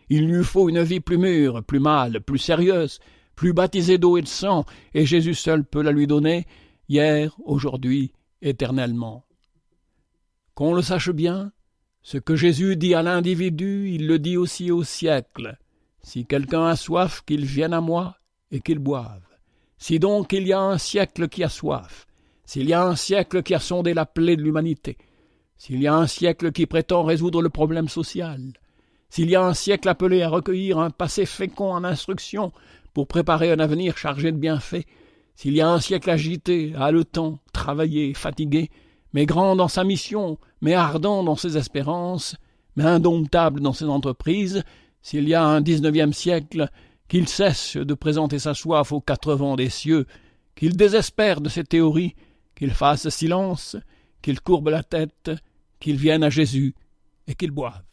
Il lui faut une vie plus mûre, plus mâle, plus sérieuse, plus baptisée d'eau et de sang, et Jésus seul peut la lui donner, hier, aujourd'hui, éternellement. Qu'on le sache bien, ce que Jésus dit à l'individu, il le dit aussi au siècle. Si quelqu'un a soif, qu'il vienne à moi et qu'il boive. Si donc il y a un siècle qui a soif, s'il y a un siècle qui a sondé la plaie de l'humanité, s'il y a un siècle qui prétend résoudre le problème social, s'il y a un siècle appelé à recueillir un passé fécond en instruction pour préparer un avenir chargé de bienfaits, s'il y a un siècle agité, haletant, travaillé, fatigué, mais grand dans sa mission, mais ardent dans ses espérances, mais indomptable dans ses entreprises, s'il y a un 19e siècle, qu'il cesse de présenter sa soif aux 4 vents des cieux, qu'il désespère de ses théories, qu'il fasse silence, qu'il courbe la tête, qu'il vienne à Jésus et qu'il boive.